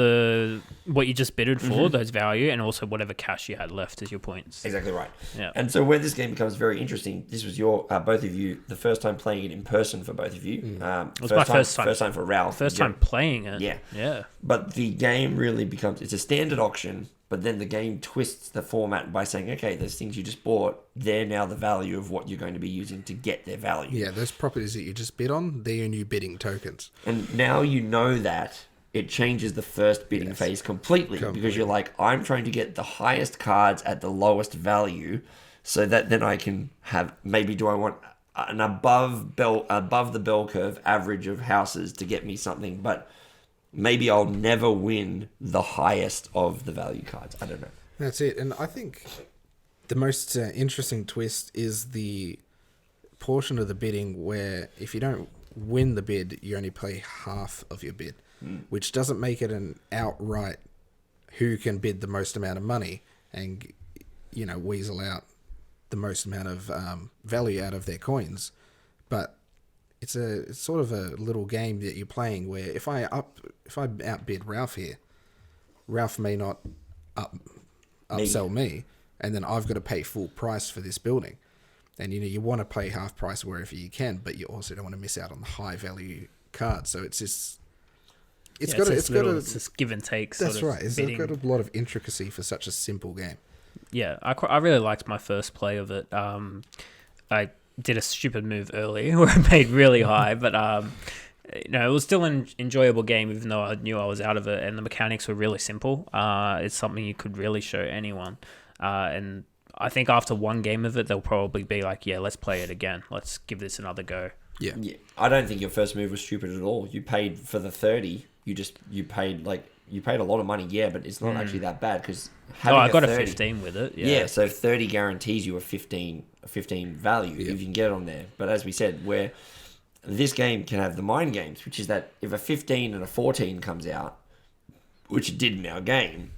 what you just bidded for, those value, and also whatever cash you had left as your points. exactly right. Yeah. And so where this game becomes very interesting, this was your both of you the first time playing it in person for both of you. It was my first time. First time for Ralph. First time playing it. Yeah. Yeah. But the game really becomes, it's a standard auction, but then the game twists the format by saying, okay, those things you just bought, they're now the value of what you're going to be using to get their value. Yeah, those properties that you just bid on, they're your new bidding tokens. And now you know that it changes the first bidding phase completely because you're like, I'm trying to get the highest cards at the lowest value so that then I can have, maybe do I want an above the bell curve average of houses to get me something, but maybe I'll never win the highest of the value cards. I don't know. That's it. And I think the most interesting twist is the portion of the bidding where if you don't win the bid, you only pay half of your bid, which doesn't make it an outright who can bid the most amount of money and, weasel out the most amount of value out of their coins. But it's sort of a little game that you're playing where if I outbid Ralph here, Ralph may not upsell me, and then I've got to pay full price for this building. And you want to pay half price wherever you can, but you also don't want to miss out on the high value cards. So it's just it's just give and take. That's right. It's got a lot of intricacy for such a simple game. Yeah, I really liked my first play of it. I did a stupid move early where I paid really high, but it was still an enjoyable game even though I knew I was out of it, and the mechanics were really simple. It's something you could really show anyone, and I think after one game of it, they'll probably be like, yeah, let's play it again. Let's give this another go. Yeah. I don't think your first move was stupid at all. You paid for the 30. You paid a lot of money, yeah, but it's not actually that bad because I got a 15 with it. Yeah, so 30 guarantees you a 15 value if you can get it on there. But as we said, where this game can have the mind games, which is that if a 15 and a 14 comes out, which it did in our game,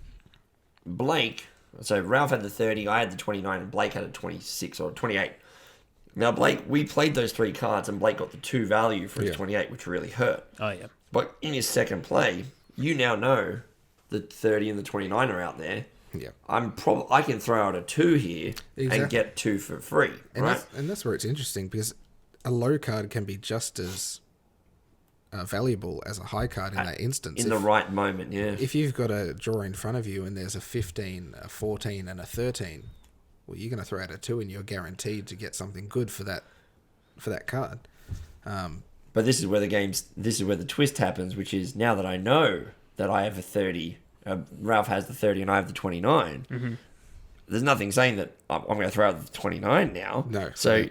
so Ralph had the 30, I had the 29, and Blake had a 26 or 28. Now, Blake, we played those three cards, and Blake got the 2 value for his 28, which really hurt. Oh, yeah. But in his second play, you now know the 30 and the 29 are out there. Yeah. I can throw out a 2 here and get 2 for free, right? And that's where it's interesting because a low card can be just as valuable as a high card in that instance. In the right moment, yeah. If you've got a draw in front of you and there's a 15, a 14, and a 13, well, you're going to throw out a 2 and you're guaranteed to get something good for that card. But this is where the twist happens, which is now that I know that I have a 30, Ralph has the 30 and I have the 29, there's nothing saying that I'm going to throw out the 29 now. No. So,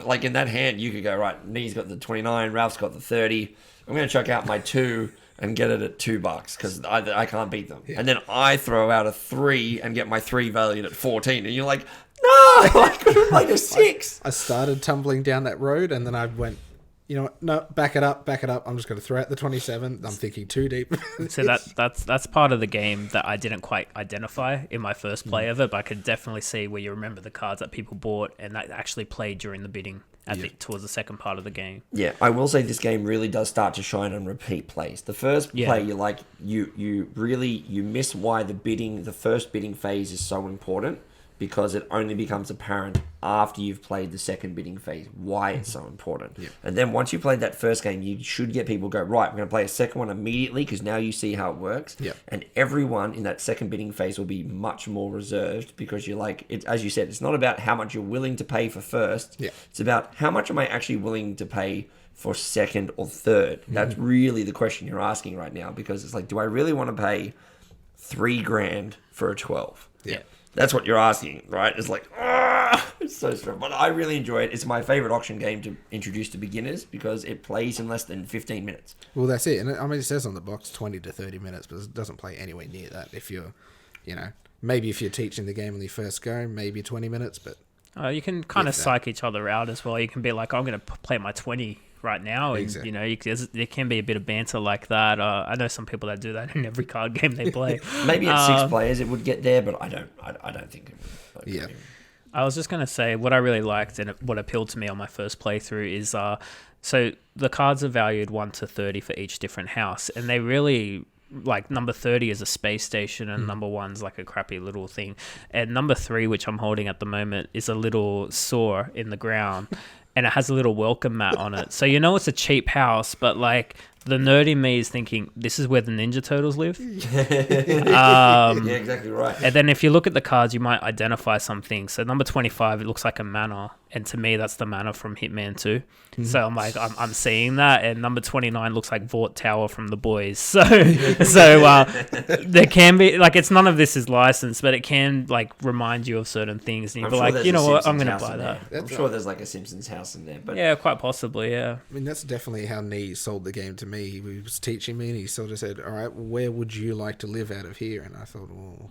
like in that hand, you could go, right, Nee's got the 29, Ralph's got the 30. I'm going to chuck out my 2 and get it at $2 because I can't beat them. Yeah. And then I throw out a 3 and get my 3 valued at 14. And you're like, no, I could have played a 6. I started tumbling down that road and then I went, no, back it up. I'm just going to throw out the 27. I'm thinking too deep. So that's part of the game that I didn't quite identify in my first play of it, but I could definitely see where you remember the cards that people bought and that actually played during the bidding towards the second part of the game. Yeah, I will say this game really does start to shine on repeat plays. The first play, you're like, you miss why the first bidding phase is so important, because it only becomes apparent after you've played the second bidding phase why it's so important. Yeah. And then once you played that first game, you should get people go, right, we're going to play a second one immediately because now you see how it works. Yeah. And everyone in that second bidding phase will be much more reserved because you're like, as you said, it's not about how much you're willing to pay for first. Yeah. It's about how much am I actually willing to pay for second or third. That's really the question you're asking right now, because it's like, do I really want to pay $3,000 for a 12? Yeah. That's what you're asking, right? It's like, it's so strong. But I really enjoy it. It's my favorite auction game to introduce to beginners because it plays in less than 15 minutes. Well, that's it. And I mean, it says on the box 20 to 30 minutes, but it doesn't play anywhere near that. If you're, maybe if you're teaching the game on the first go, maybe 20 minutes, but... you can kind of psych each other out as well. You can be like, I'm going to play my 20 right now. And, exactly. There can be a bit of banter like that. I know some people that do that in every card game they play. Maybe at 6 players it would get there, but I don't think it would. Yeah. I was just going to say what I really liked and what appealed to me on my first playthrough is so the cards are valued 1 to 30 for each different house, and they really, like, number 30 is a space station and number 1's like a crappy little thing, and number 3, which I'm holding at the moment, is a little saw in the ground and it has a little welcome mat on it, so it's a cheap house, but like the nerd in me is thinking this is where the Ninja Turtles live. Yeah, exactly right. And then if you look at the cards, you might identify some things. So number 25, it looks like a manor. And to me, that's the manor from Hitman 2. So I'm like, I'm seeing that. And number 29 looks like Vought Tower from The Boys. So there can be, like, it's none of this is licensed, but it can, like, remind you of certain things. And you'll be like, you know what, I'm going to buy that. I'm sure there's, like, a Simpsons house in there. But yeah, quite possibly, yeah. I mean, that's definitely how Nee sold the game to me. He was teaching me and he sort of said, all right, where would you like to live out of here? And I thought, well,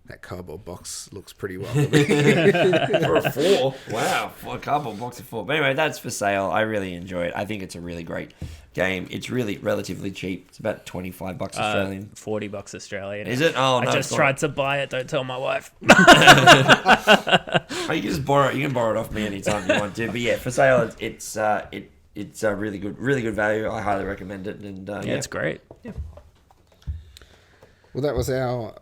that cardboard box looks pretty well for me. For a 4. Wow, for a cardboard box of 4. But anyway, that's for sale. I really enjoy it. I think it's a really great game. It's really relatively cheap. It's about $25 Australian. $40 Australian. Is it? Oh, no. I just tried to buy it. Don't tell my wife. Oh, you can just borrow it. You can borrow it off me anytime you want to. But yeah, for sale, it's a really good value. I highly recommend it. And yeah, it's great. Yeah. Well, that was our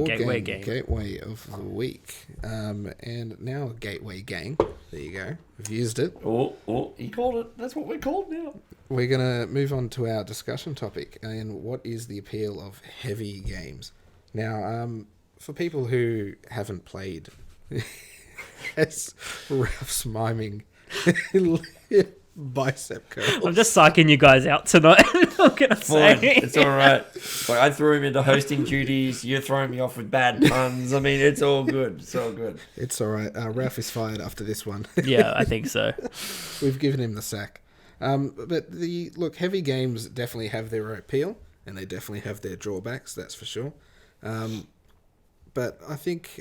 gateway game. Gateway of the week. And now a gateway gang. There you go. We've used it. Oh, you called it. That's what we're called now. We're going to move on to our discussion topic. And what is the appeal of heavy games? Now, for people who haven't played, as Ralph's miming bicep curl. I'm just psyching you guys out tonight. I'm gonna say it's all right. Like, I threw him into hosting duties. You're throwing me off with bad puns. I mean, it's all good. It's all good. It's all right. Ralph is fired after this one. Yeah, I think so. We've given him the sack. But heavy games definitely have their appeal, and they definitely have their drawbacks. That's for sure. But I think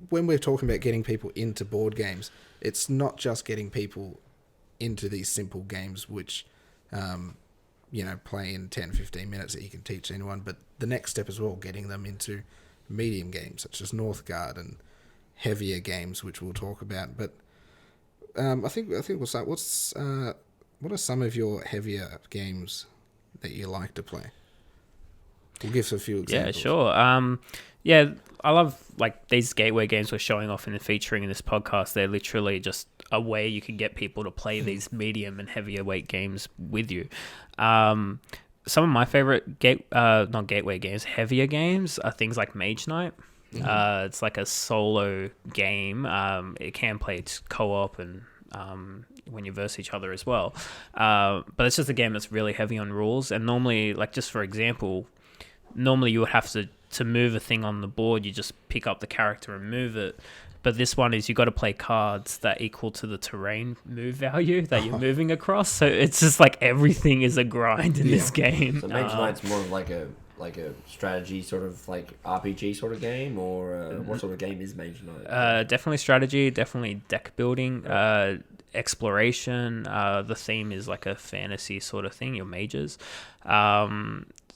when we're talking about getting people into board games, it's not just getting people into these simple games which play in 10, 15 minutes that you can teach anyone, but the next step as well, getting them into medium games such as Northgard and heavier games, which we'll talk about. But I think we'll start. What are some of your heavier games that you like to play? We'll give us a few examples. Yeah, sure. Yeah, I love, like, these gateway games we're showing off and featuring in this podcast. They're literally just a way you can get people to play these medium and heavier weight games with you. Some of my favorite not gateway games, heavier games are things like Mage Knight. Mm-hmm. It's like a solo game. It can play co-op and when you verse each other as well. But it's just a game that's really heavy on rules. And normally, like, just for example, normally you would have to move a thing on the board, you just pick up the character and move it. But this one is you got to play cards that equal to the terrain move value that you're moving across. So it's just like everything is a grind in this game. So Mage Knight's more of like a strategy sort of like RPG sort of game, or what sort of game is Mage Knight? Definitely strategy, definitely deck building, exploration. The theme is like a fantasy sort of thing. You're mages.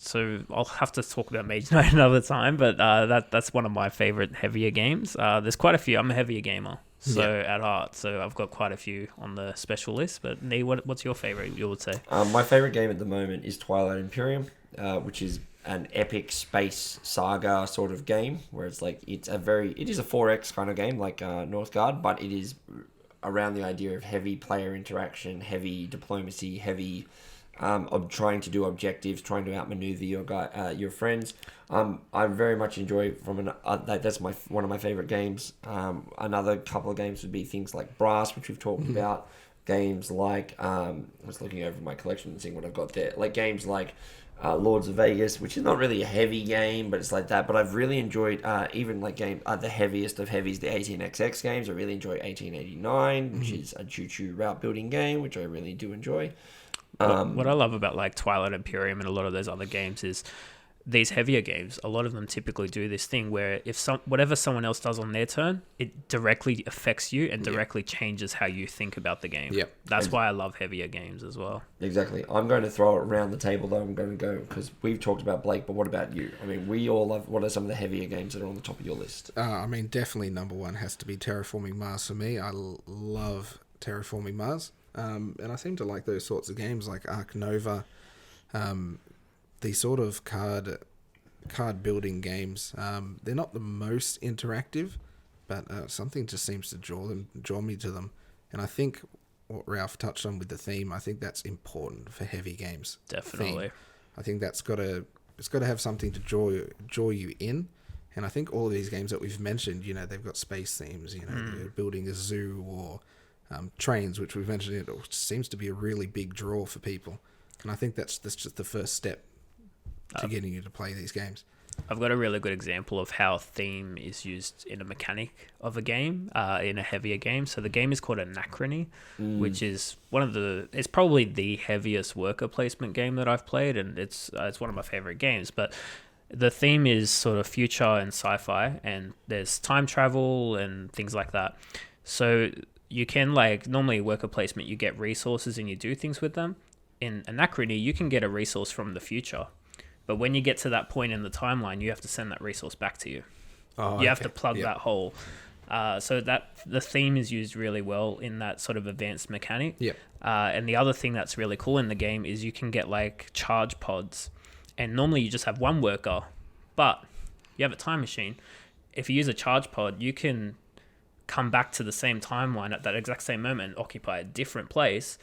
So I'll have to talk about Mage Knight another time, but that's one of my favorite heavier games. There's quite a few. I'm a heavier gamer, at heart, so I've got quite a few on the special list. But Nee, what's your favorite, you would say? My favorite game at the moment is Twilight Imperium, which is an epic space saga sort of game, where it's like it is a 4X kind of game like Northgard, but it is around the idea of heavy player interaction, heavy diplomacy, heavy of trying to do objectives, trying to outmaneuver your friends. I very much enjoy that's one of my favorite games. Another couple of games would be things like Brass, which we've talked about. Games like I was looking over my collection and seeing what I've got there. Like games like Lords of Vegas, which is not really a heavy game, but it's like that. But I've really enjoyed even like the heaviest of heavies, the 18xx games. I really enjoy 1889, which is a choo-choo route building game, which I really do enjoy. What I love about like Twilight Imperium and a lot of those other games is these heavier games, a lot of them typically do this thing where if whatever someone else does on their turn, it directly affects you and directly changes how you think about the game. Yep. That's why I love heavier games as well. Exactly. I'm going to throw it around the table, though. I'm going to go, because we've talked about Blake, but what about you? I mean, we all love, what are some of the heavier games that are on the top of your list? I mean, definitely number one has to be Terraforming Mars for me. I love Terraforming Mars. And I seem to like those sorts of games like Ark Nova, these sort of card building games. They're not the most interactive, but something just seems to draw me to them. And I think what Ralph touched on with the theme, I think that's important for heavy games. Definitely. Theme. I think it's got to have something to draw you in. And I think all of these games that we've mentioned, you know, they've got space themes. You know, they're building a zoo or trains, which we've mentioned. It seems to be a really big draw for people. And I think that's just the first step to getting you to play these games. I've got a really good example of how theme is used in a mechanic of a game, in a heavier game. So the game is called Anachrony, which is it's probably the heaviest worker placement game that I've played, and it's one of my favorite games. But the theme is sort of future and sci-fi, and there's time travel and things like that. So you can, like, normally worker placement, you get resources and you do things with them. In Anachrony, you can get a resource from the future. But when you get to that point in the timeline, you have to send that resource back to you. You have to plug that hole. So that the theme is used really well in that sort of advanced mechanic. And the other thing that's really cool in the game is you can get like charge pods. And normally you just have one worker, but you have a time machine. If you use a charge pod, you can come back to the same timeline at that exact same moment and occupy a different place.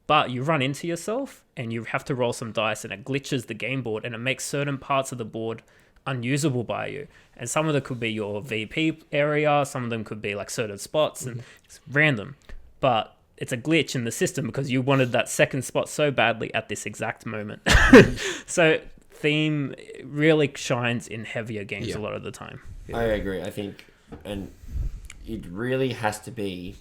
But you run into yourself and you have to roll some dice and it glitches the game board and it makes certain parts of the board unusable by you. And some of them could be your VP area, some of them could be like certain spots, and it's random. But it's a glitch in the system because you wanted that second spot so badly at this exact moment. So theme really shines in heavier games a lot of the time. I agree. I think, and it really has to be,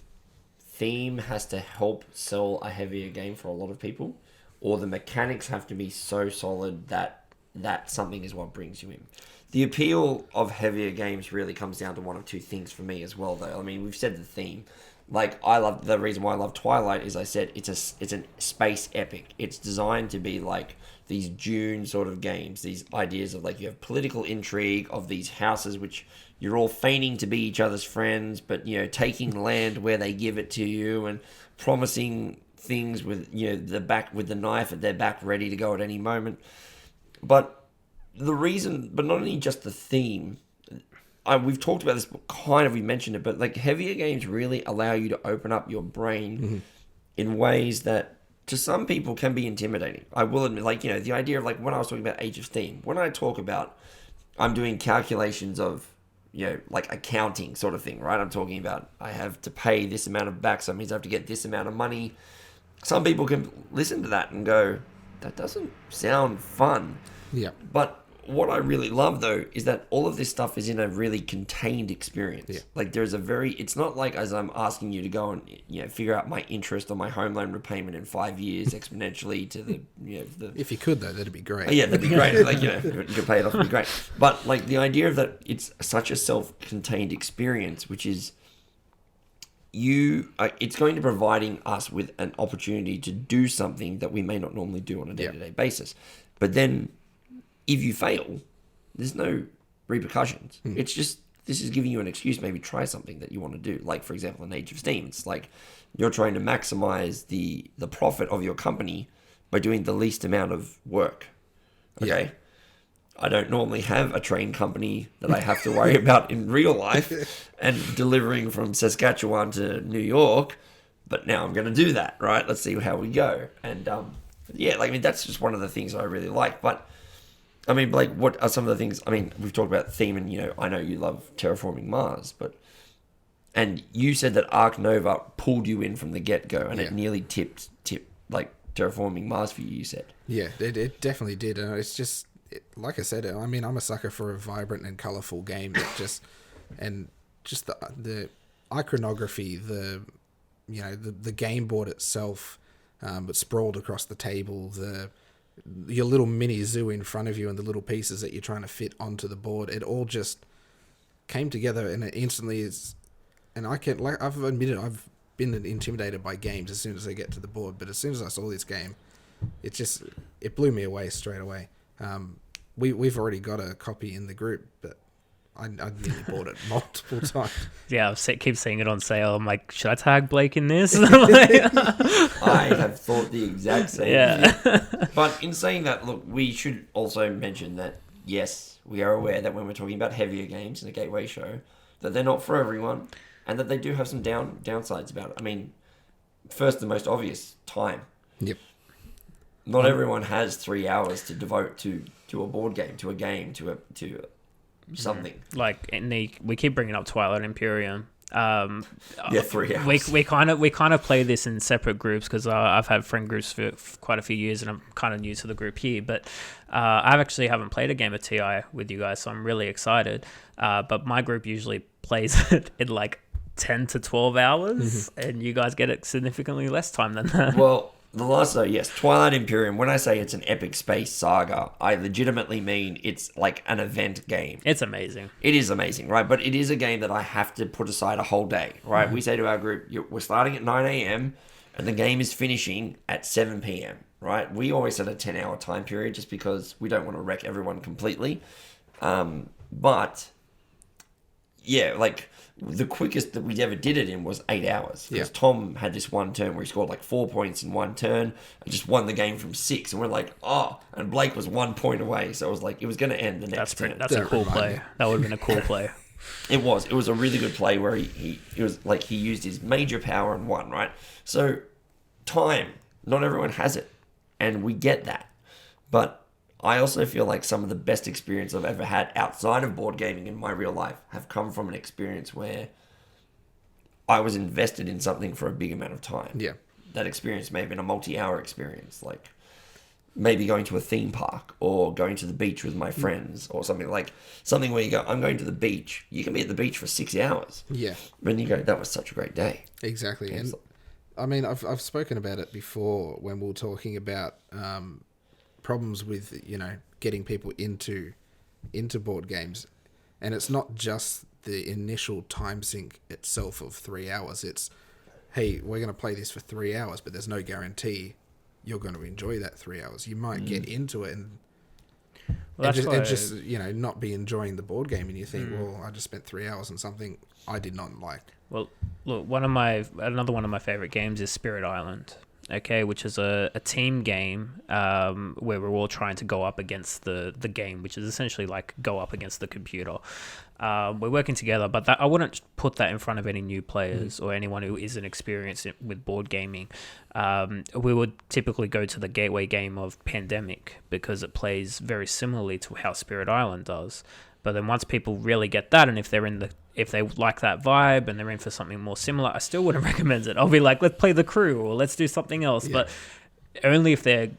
theme has to help sell a heavier game for a lot of people, or the mechanics have to be so solid that something is what brings you in. The appeal of heavier games really comes down to one of two things for me as well, though. I mean, we've said the theme. Like, I love, the reason why I love Twilight is, I said, it's a space epic. It's designed to be like these Dune sort of games, these ideas of, like, you have political intrigue of these houses which you're all feigning to be each other's friends, but, you know, taking land where they give it to you and promising things with, you know, with the knife at their back ready to go at any moment. But not only just the theme, we've talked about this, we mentioned it, but like heavier games really allow you to open up your brain in ways that to some people can be intimidating. I will admit, like, you know, the idea of, like, when I was talking about Age of Steam, when I talk about, I'm doing calculations of, you know, like accounting sort of thing, right? I'm talking about I have to pay this amount of back, so that means I have to get this amount of money. Some people can listen to that and go, that doesn't sound fun. Yeah. But what I really love, though, is that all of this stuff is in a really contained experience. Yeah. Like, there's it's not like as I'm asking you to go and, you know, figure out my interest on my home loan repayment in 5 years exponentially to the, you know, if you could, though, that'd be great. Yeah, that'd be great. Like, you know, you could pay it off, it'd be great. But, like, the idea of that it's such a self-contained experience, which is it's going to be providing us with an opportunity to do something that we may not normally do on a day-to-day basis. But then, if you fail, there's no repercussions. It's just, this is giving you an excuse, maybe try something that you want to do. Like, for example, in Age of Steam, it's like you're trying to maximize the profit of your company by doing the least amount of work. Okay? Yeah. I don't normally have a train company that I have to worry about in real life and delivering from Saskatchewan to New York, but now I'm going to do that, right? Let's see how we go. And, yeah, like, I mean, that's just one of the things I really like. But I mean, like, what are some of the things? I mean, we've talked about theme, and, you know, I know you love Terraforming Mars, and you said that Ark Nova pulled you in from the get-go, and it nearly tipped like Terraforming Mars for you. You said, yeah, it definitely did. It's just like I said. I mean, I'm a sucker for a vibrant and colourful game that just the iconography, the game board itself, but sprawled across the table, your little mini zoo in front of you and the little pieces that you're trying to fit onto the board, it all just came together, and it instantly is. And I've admitted I've been intimidated by games as soon as I get to the board, but as soon as I saw this game, it blew me away straight away. We've already got a copy in the group, but I nearly bought it multiple times. Yeah, keep seeing it on sale. I'm like, should I tag Blake in this? I have thought the exact same thing. But in saying that, look, we should also mention that, yes, we are aware that when we're talking about heavier games in a Gateway show, that they're not for everyone, and that they do have some downsides about it. I mean, first, the most obvious, time. Yep. Not everyone has 3 hours to devote to a board game, to a game, to something. Like, we keep bringing up Twilight Imperium. 3 hours. We kind of play this in separate groups because I've had friend groups for quite a few years, and I'm kind of new to the group here. But I actually haven't played a game of TI with you guys, so I'm really excited. But my group usually plays it in like 10 to 12 hours, and you guys get it significantly less time than that. Well, the last, yes, Twilight Imperium, when I say it's an epic space saga, I legitimately mean it's like an event game. It's amazing. It is amazing, right? But it is a game that I have to put aside a whole day, right? We say to our group, we're starting at 9 a.m. and the game is finishing at 7 p.m., right? We always set a 10-hour time period just because we don't want to wreck everyone completely. But, yeah, like, the quickest that we ever did it in was 8 hours. Because Tom had this one turn where he scored like 4 points in one turn and just won the game from 6. And we're like, oh, and Blake was 1 point away. So it was like, it was going to end the next turn. That's a cool play. That would have been a cool play. It was a really good play where he was like, he used his major power and won, right? So time, not everyone has it. And we get that. But I also feel like some of the best experience I've ever had outside of board gaming in my real life have come from an experience where I was invested in something for a big amount of time. Yeah. That experience may have been a multi-hour experience, like maybe going to a theme park or going to the beach with my friends or something where you go, I'm going to the beach. You can be at the beach for 6 hours. Yeah. And you go, that was such a great day. Exactly. And I mean, I've spoken about it before when we were talking about problems with, getting people into board games, and it's not just the initial time sink itself of 3 hours. It's, hey, we're going to play this for 3 hours, but there's no guarantee you're going to enjoy that 3 hours. You might get into it and just not be enjoying the board game, and you think, well, I just spent 3 hours on something I did not like. Well, look, another one of my favorite games is Spirit Island. Okay, which is a team game where we're all trying to go up against the game, which is essentially like go up against the computer. We're working together, but I wouldn't put that in front of any new players or anyone who isn't experienced with board gaming. We would typically go to the gateway game of Pandemic because it plays very similarly to how Spirit Island does. But then once people really get that, and if they like that vibe and they're in for something more similar, I still wouldn't recommend it. I'll be like, let's play The Crew or let's do something else. Yeah. But only if they're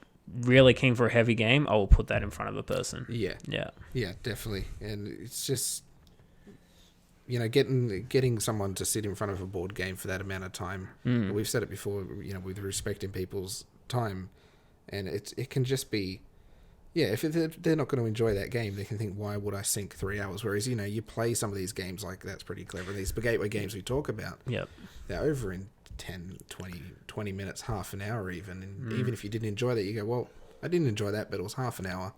really keen for a heavy game, I will put that in front of a person. Yeah. Yeah. Yeah, definitely. And it's just, getting someone to sit in front of a board game for that amount of time. We've said it before, with respecting people's time. And it can just be, yeah, if they're not going to enjoy that game, they can think, why would I sink 3 hours? Whereas, you play some of these games like that's pretty clever. These gateway games we talk about, they're over in 10, 20 minutes, half an hour even. And even if you didn't enjoy that, you go, well, I didn't enjoy that, but it was half an hour.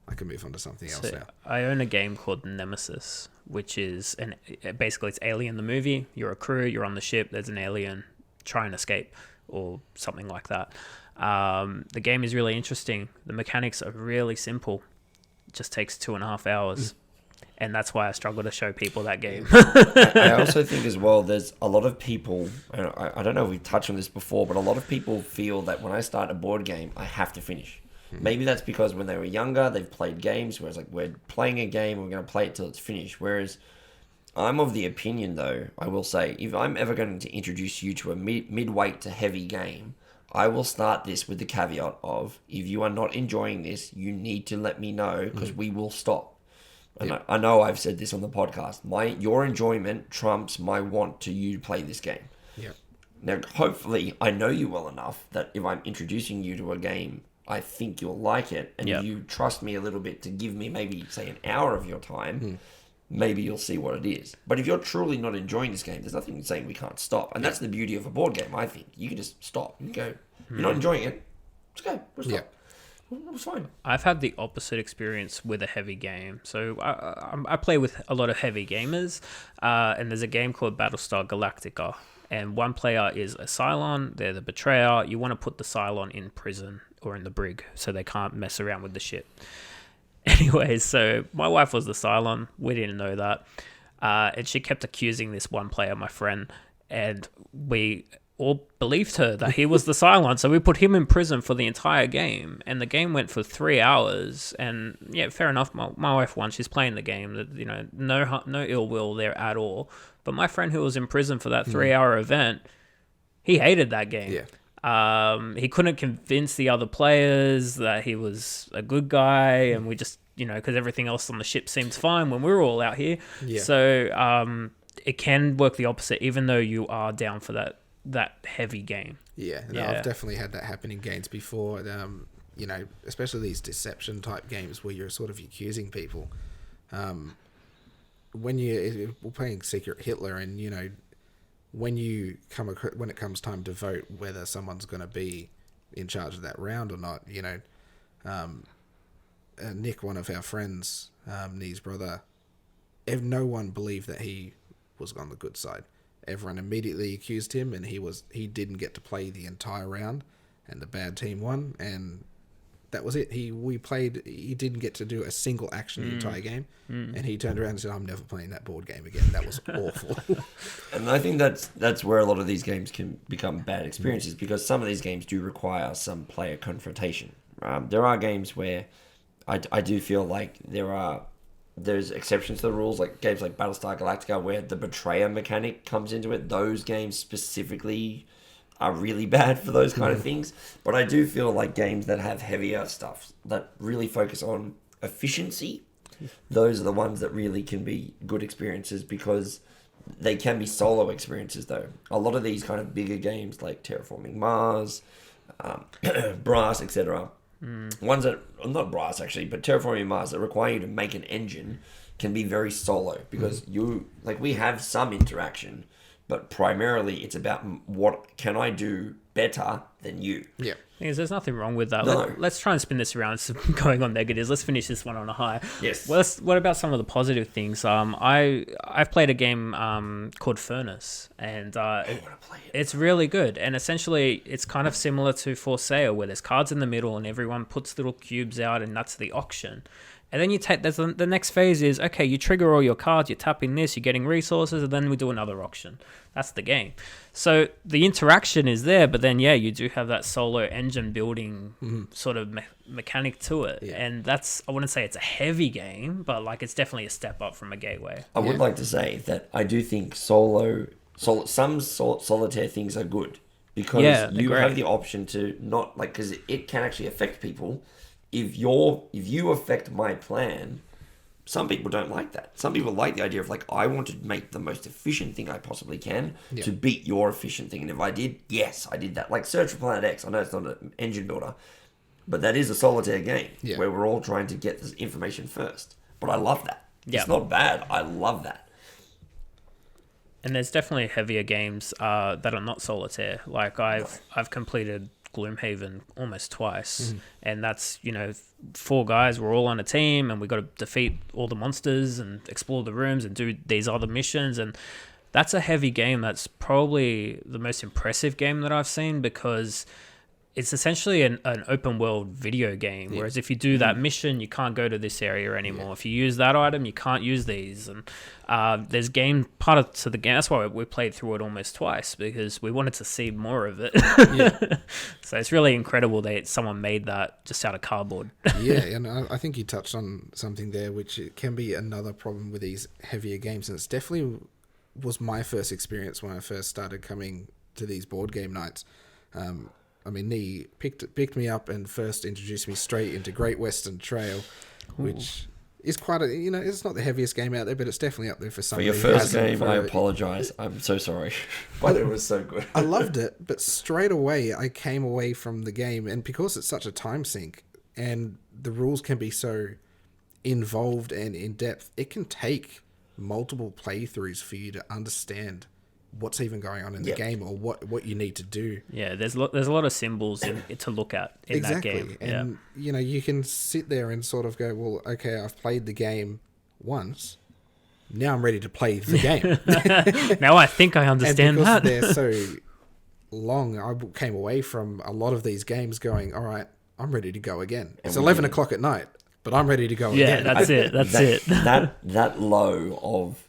I can move on to something else now. I own a game called Nemesis, which is, basically it's Alien the movie. You're a crew, you're on the ship, there's an alien, try and escape or something like that. The game is really interesting. The mechanics are really simple. It just takes 2.5 hours. And that's why I struggle to show people that game. I also think as well, there's a lot of people, I don't know if we've touched on this before, but a lot of people feel that when I start a board game, I have to finish. Maybe that's because when they were younger, they've played games where it's like, we're playing a game, we're going to play it till it's finished. Whereas I'm of the opinion, though, I will say, if I'm ever going to introduce you to a mid-weight to heavy game, I will start this with the caveat of, if you are not enjoying this, you need to let me know because we will stop. And I know I've said this on the podcast. Your enjoyment trumps my want to you play this game. Yeah. Now, hopefully, I know you well enough that if I'm introducing you to a game I think you'll like it, and you trust me a little bit to give me maybe, say, an hour of your time, maybe you'll see what it is. But if you're truly not enjoying this game, there's nothing saying we can't stop. And that's the beauty of a board game, I think. You can just stop and go, you're not enjoying it, let's go, we'll stop. It was fine. I've had the opposite experience with a heavy game. So I play with a lot of heavy gamers, and there's a game called Battlestar Galactica. And one player is a Cylon, they're the betrayer. You want to put the Cylon in prison or in the brig so they can't mess around with the shit. Anyways, so my wife was the Cylon. We didn't know that. And she kept accusing this one player, my friend, and we all believed her that he was the Cylon. So we put him in prison for the entire game. And the game went for 3 hours. And yeah, fair enough. My wife won. She's playing the game. You know, no ill will there at all. But my friend who was in prison for that 3-hour event, he hated that game. Yeah. He couldn't convince the other players that he was a good guy, and we just, you know, because everything else on the ship seemed fine when we were all out here. Yeah. So it can work the opposite, even though you are down for that heavy game. Yeah, no, I've definitely had that happen in games before. You know, especially these deception type games where you're sort of accusing people. When we're playing Secret Hitler, and you know, when it comes time to vote whether someone's going to be in charge of that round or not, you know, Nick, one of our friends, Nee's brother, no one believed that he was on the good side. Everyone immediately accused him, and he didn't get to play the entire round, and the bad team won, and that was it. He didn't get to do a single action the entire game, and he turned around and said, "I'm never playing that board game again. That was awful." And I think that's where a lot of these games can become bad experiences, because some of these games do require some player confrontation. There are games where I do feel like there's exceptions to the rules, like games like Battlestar Galactica, where the betrayer mechanic comes into it. Those games specifically are really bad for those kind of things. But I do feel like games that have heavier stuff, that really focus on efficiency, those are the ones that really can be good experiences, because they can be solo experiences though. A lot of these kind of bigger games like Terraforming Mars, Brass, etc., ones that, not Brass actually, but Terraforming Mars, that require you to make an engine, can be very solo, because we have some interaction, but primarily it's about what can I do better than you. Yeah. There's nothing wrong with that. No. Let's try and spin this around. It's going on negatives. Let's finish this one on a high. Yes. Well, what about some of the positive things? I've played a game called Furnace, and I want to play it. it's really good. And essentially, it's kind of similar to For Sale, where there's cards in the middle, and everyone puts little cubes out, and that's the auction. And then the next phase is, okay, you trigger all your cards, you're tapping this, you're getting resources, and then we do another auction. That's the game. So the interaction is there, but then, you do have that solo engine building sort of mechanic to it. Yeah. And that's, I wouldn't say it's a heavy game, but like it's definitely a step up from a gateway. I would like to say that I do think some solitaire things are good, because you have the option to not, like, because it can actually affect people. If you affect my plan, some people don't like that. Some people like the idea of, like, I want to make the most efficient thing I possibly can to beat your efficient thing. And if I did, yes, I did that. Like Search for Planet X. I know it's not an engine builder, but that is a solitaire game where we're all trying to get this information first. But I love that. Yeah. It's not bad. I love that. And there's definitely heavier games that are not solitaire. Like I've completed Gloomhaven almost twice, and that's 4 guys, we're all on a team, and we got to defeat all the monsters and explore the rooms and do these other missions, and that's a heavy game. That's probably the most impressive game that I've seen, because it's essentially an open world video game, whereas if you do that mission, you can't go to this area anymore. If you use that item, you can't use these. And there's game part to the game. That's why we played through it almost twice, because we wanted to see more of it. So it's really incredible that someone made that just out of cardboard. And I think you touched on something there, which can be another problem with these heavier games. And it's definitely was my first experience when I first started coming to these board game nights. I mean, he picked me up and first introduced me straight into Great Western Trail, which is quite a, it's not the heaviest game out there, but it's definitely up there for For somebody your who first hasn't game, for- I apologize. I'm so sorry. But it was so good. I loved it, but straight away I came away from the game, and because it's such a time sink and the rules can be so involved and in depth, it can take multiple playthroughs for you to understand what's even going on in the game or what you need to do. Yeah, there's a lot of symbols to look at in that game. And you can sit there and sort of go, well, okay, I've played the game once. Now I'm ready to play the game. Now I think I understand and because that. they're so long, I came away from a lot of these games going, all right, I'm ready to go again. It's 11 o'clock at night, but I'm ready to go again. Yeah, that's it. That low of...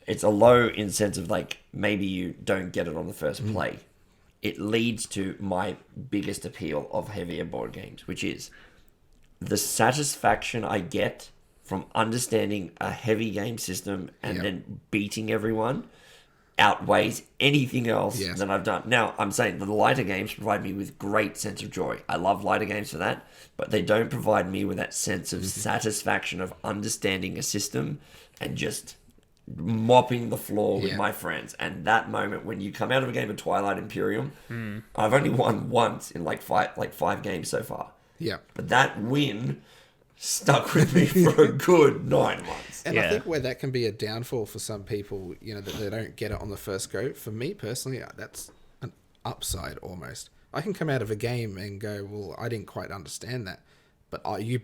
It's a low in the sense of, like, maybe you don't get it on the first play. It leads to my biggest appeal of heavier board games, which is the satisfaction I get from understanding a heavy game system and then beating everyone outweighs anything else that I've done. Now, I'm saying the lighter games provide me with great sense of joy. I love lighter games for that, but they don't provide me with that sense of satisfaction of understanding a system and just mopping the floor with my friends. And that moment when you come out of a game of Twilight Imperium, I've only won once in like five games so far. Yeah. But that win stuck with me for a good 9 months. And I think where that can be a downfall for some people, that they don't get it on the first go. For me personally, that's an upside almost. I can come out of a game and go, well, I didn't quite understand that. But I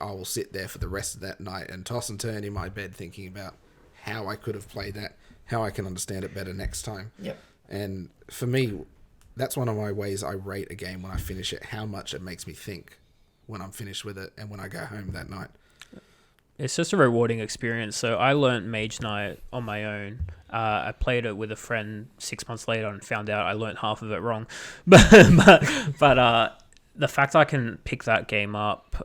will sit there for the rest of that night and toss and turn in my bed thinking about how I could have played that, how I can understand it better next time. Yep. And for me, that's one of my ways I rate a game when I finish it, how much it makes me think when I'm finished with it and when I go home that night. It's just a rewarding experience. So I learned Mage Knight on my own. I played it with a friend 6 months later and found out I learned half of it wrong. But the fact I can pick that game up,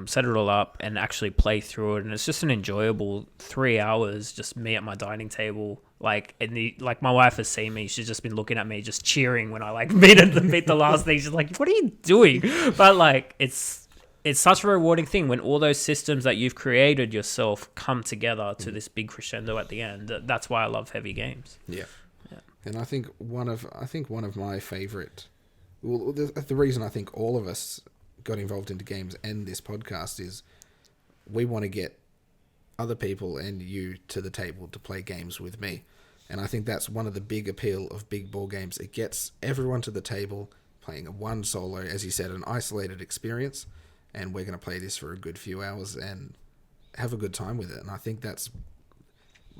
set it all up, and actually play through it, and it's just an enjoyable 3 hours, just me at my dining table. Like my wife has seen me; she's just been looking at me, just cheering when I beat the last thing. She's like, "What are you doing?" But it's such a rewarding thing when all those systems that you've created yourself come together to this big crescendo at the end. That's why I love heavy games. Yeah. And I think one of my favorite. Well, the reason I think all of us got involved into games and this podcast is we want to get other people and you to the table to play games with me. And I think that's one of the big appeal of big board games. It gets everyone to the table playing one solo, as you said, an isolated experience. And we're going to play this for a good few hours and have a good time with it. And I think that's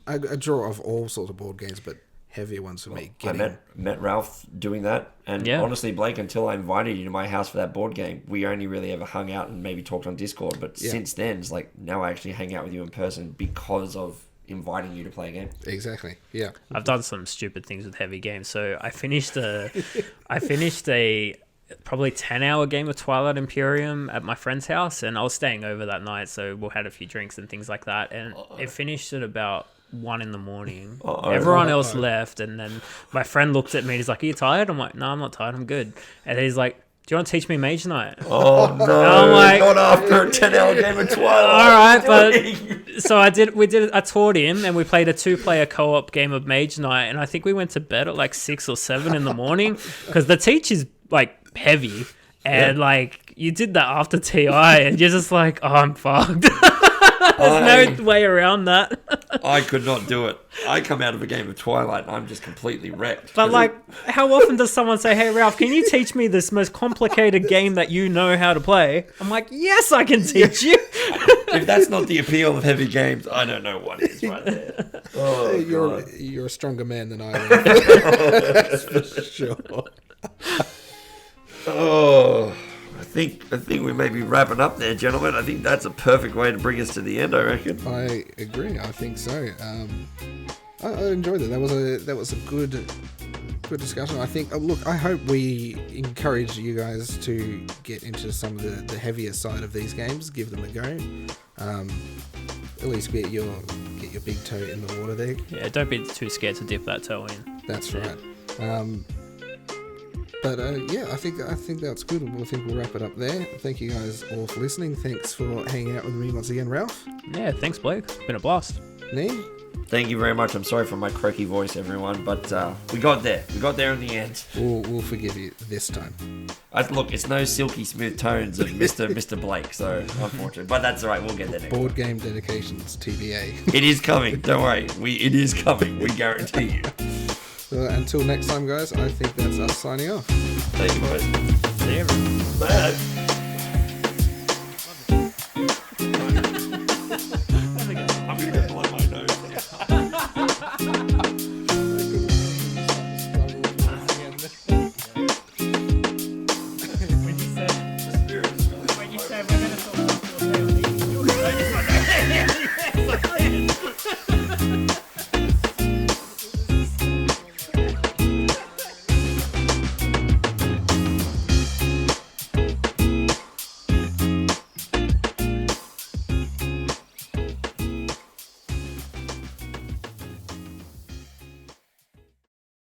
a draw of all sorts of board games, but heavier ones for me. I met Ralph doing that, and honestly, Blake, until I invited you to my house for that board game, we only really ever hung out and maybe talked on Discord. But since then, it's like now I actually hang out with you in person because of inviting you to play a game. Exactly. Yeah. I've done some stupid things with heavy games. So I finished a probably 10-hour game of Twilight Imperium at my friend's house, and I was staying over that night, so we had a few drinks and things like that, and it finished at about 1 a.m. Everyone else left, and then my friend looked at me and he's like, "Are you tired?" I'm like, "No, I'm not tired, I'm good." And he's like, "Do you want to teach me Mage Knight?" Oh no! I'm like, not after a 10-hour game of Twilight. All right, but so I taught him, and we played a 2-player co-op game of Mage Knight, and I think we went to bed at like 6 or 7 in the morning because the teach is like heavy, and like you did that after TI, and you're just like, "Oh, I'm fucked." There's no way around that. I could not do it. I come out of a game of Twilight and I'm just completely wrecked. But like, how often does someone say, "Hey, Ralph, can you teach me this most complicated game that you know how to play?" I'm like, "Yes, I can teach you." If that's not the appeal of heavy games, I don't know what is right there. Oh, you're a stronger man than I am. That's for sure. Oh, I think we may be wrapping up there, gentlemen. I think that's a perfect way to bring us to the end, I reckon. I agree. I think so. I enjoyed it. That was a good discussion. I think. Look, I hope we encourage you guys to get into some of the heavier side of these games. Give them a go. At least get your big toe in the water there. Yeah, don't be too scared to dip that toe in. That's right. But yeah, I think that's good. I think we'll wrap it up there. Thank you guys all for listening. Thanks for hanging out with me once again, Ralph. Yeah, thanks, Blake. It's been a blast. Nee? Thank you very much. I'm sorry for my croaky voice, everyone, but we got there. We got there in the end. We'll forgive you this time. Look, it's no silky smooth tones of Mr. Blake, so unfortunate. But that's all right. We'll get there next Board game dedications, TBA. It is coming. Don't worry. It is coming. We guarantee you. So until next time, guys, I think that's us signing off. Thank you, boys. See you. Bye.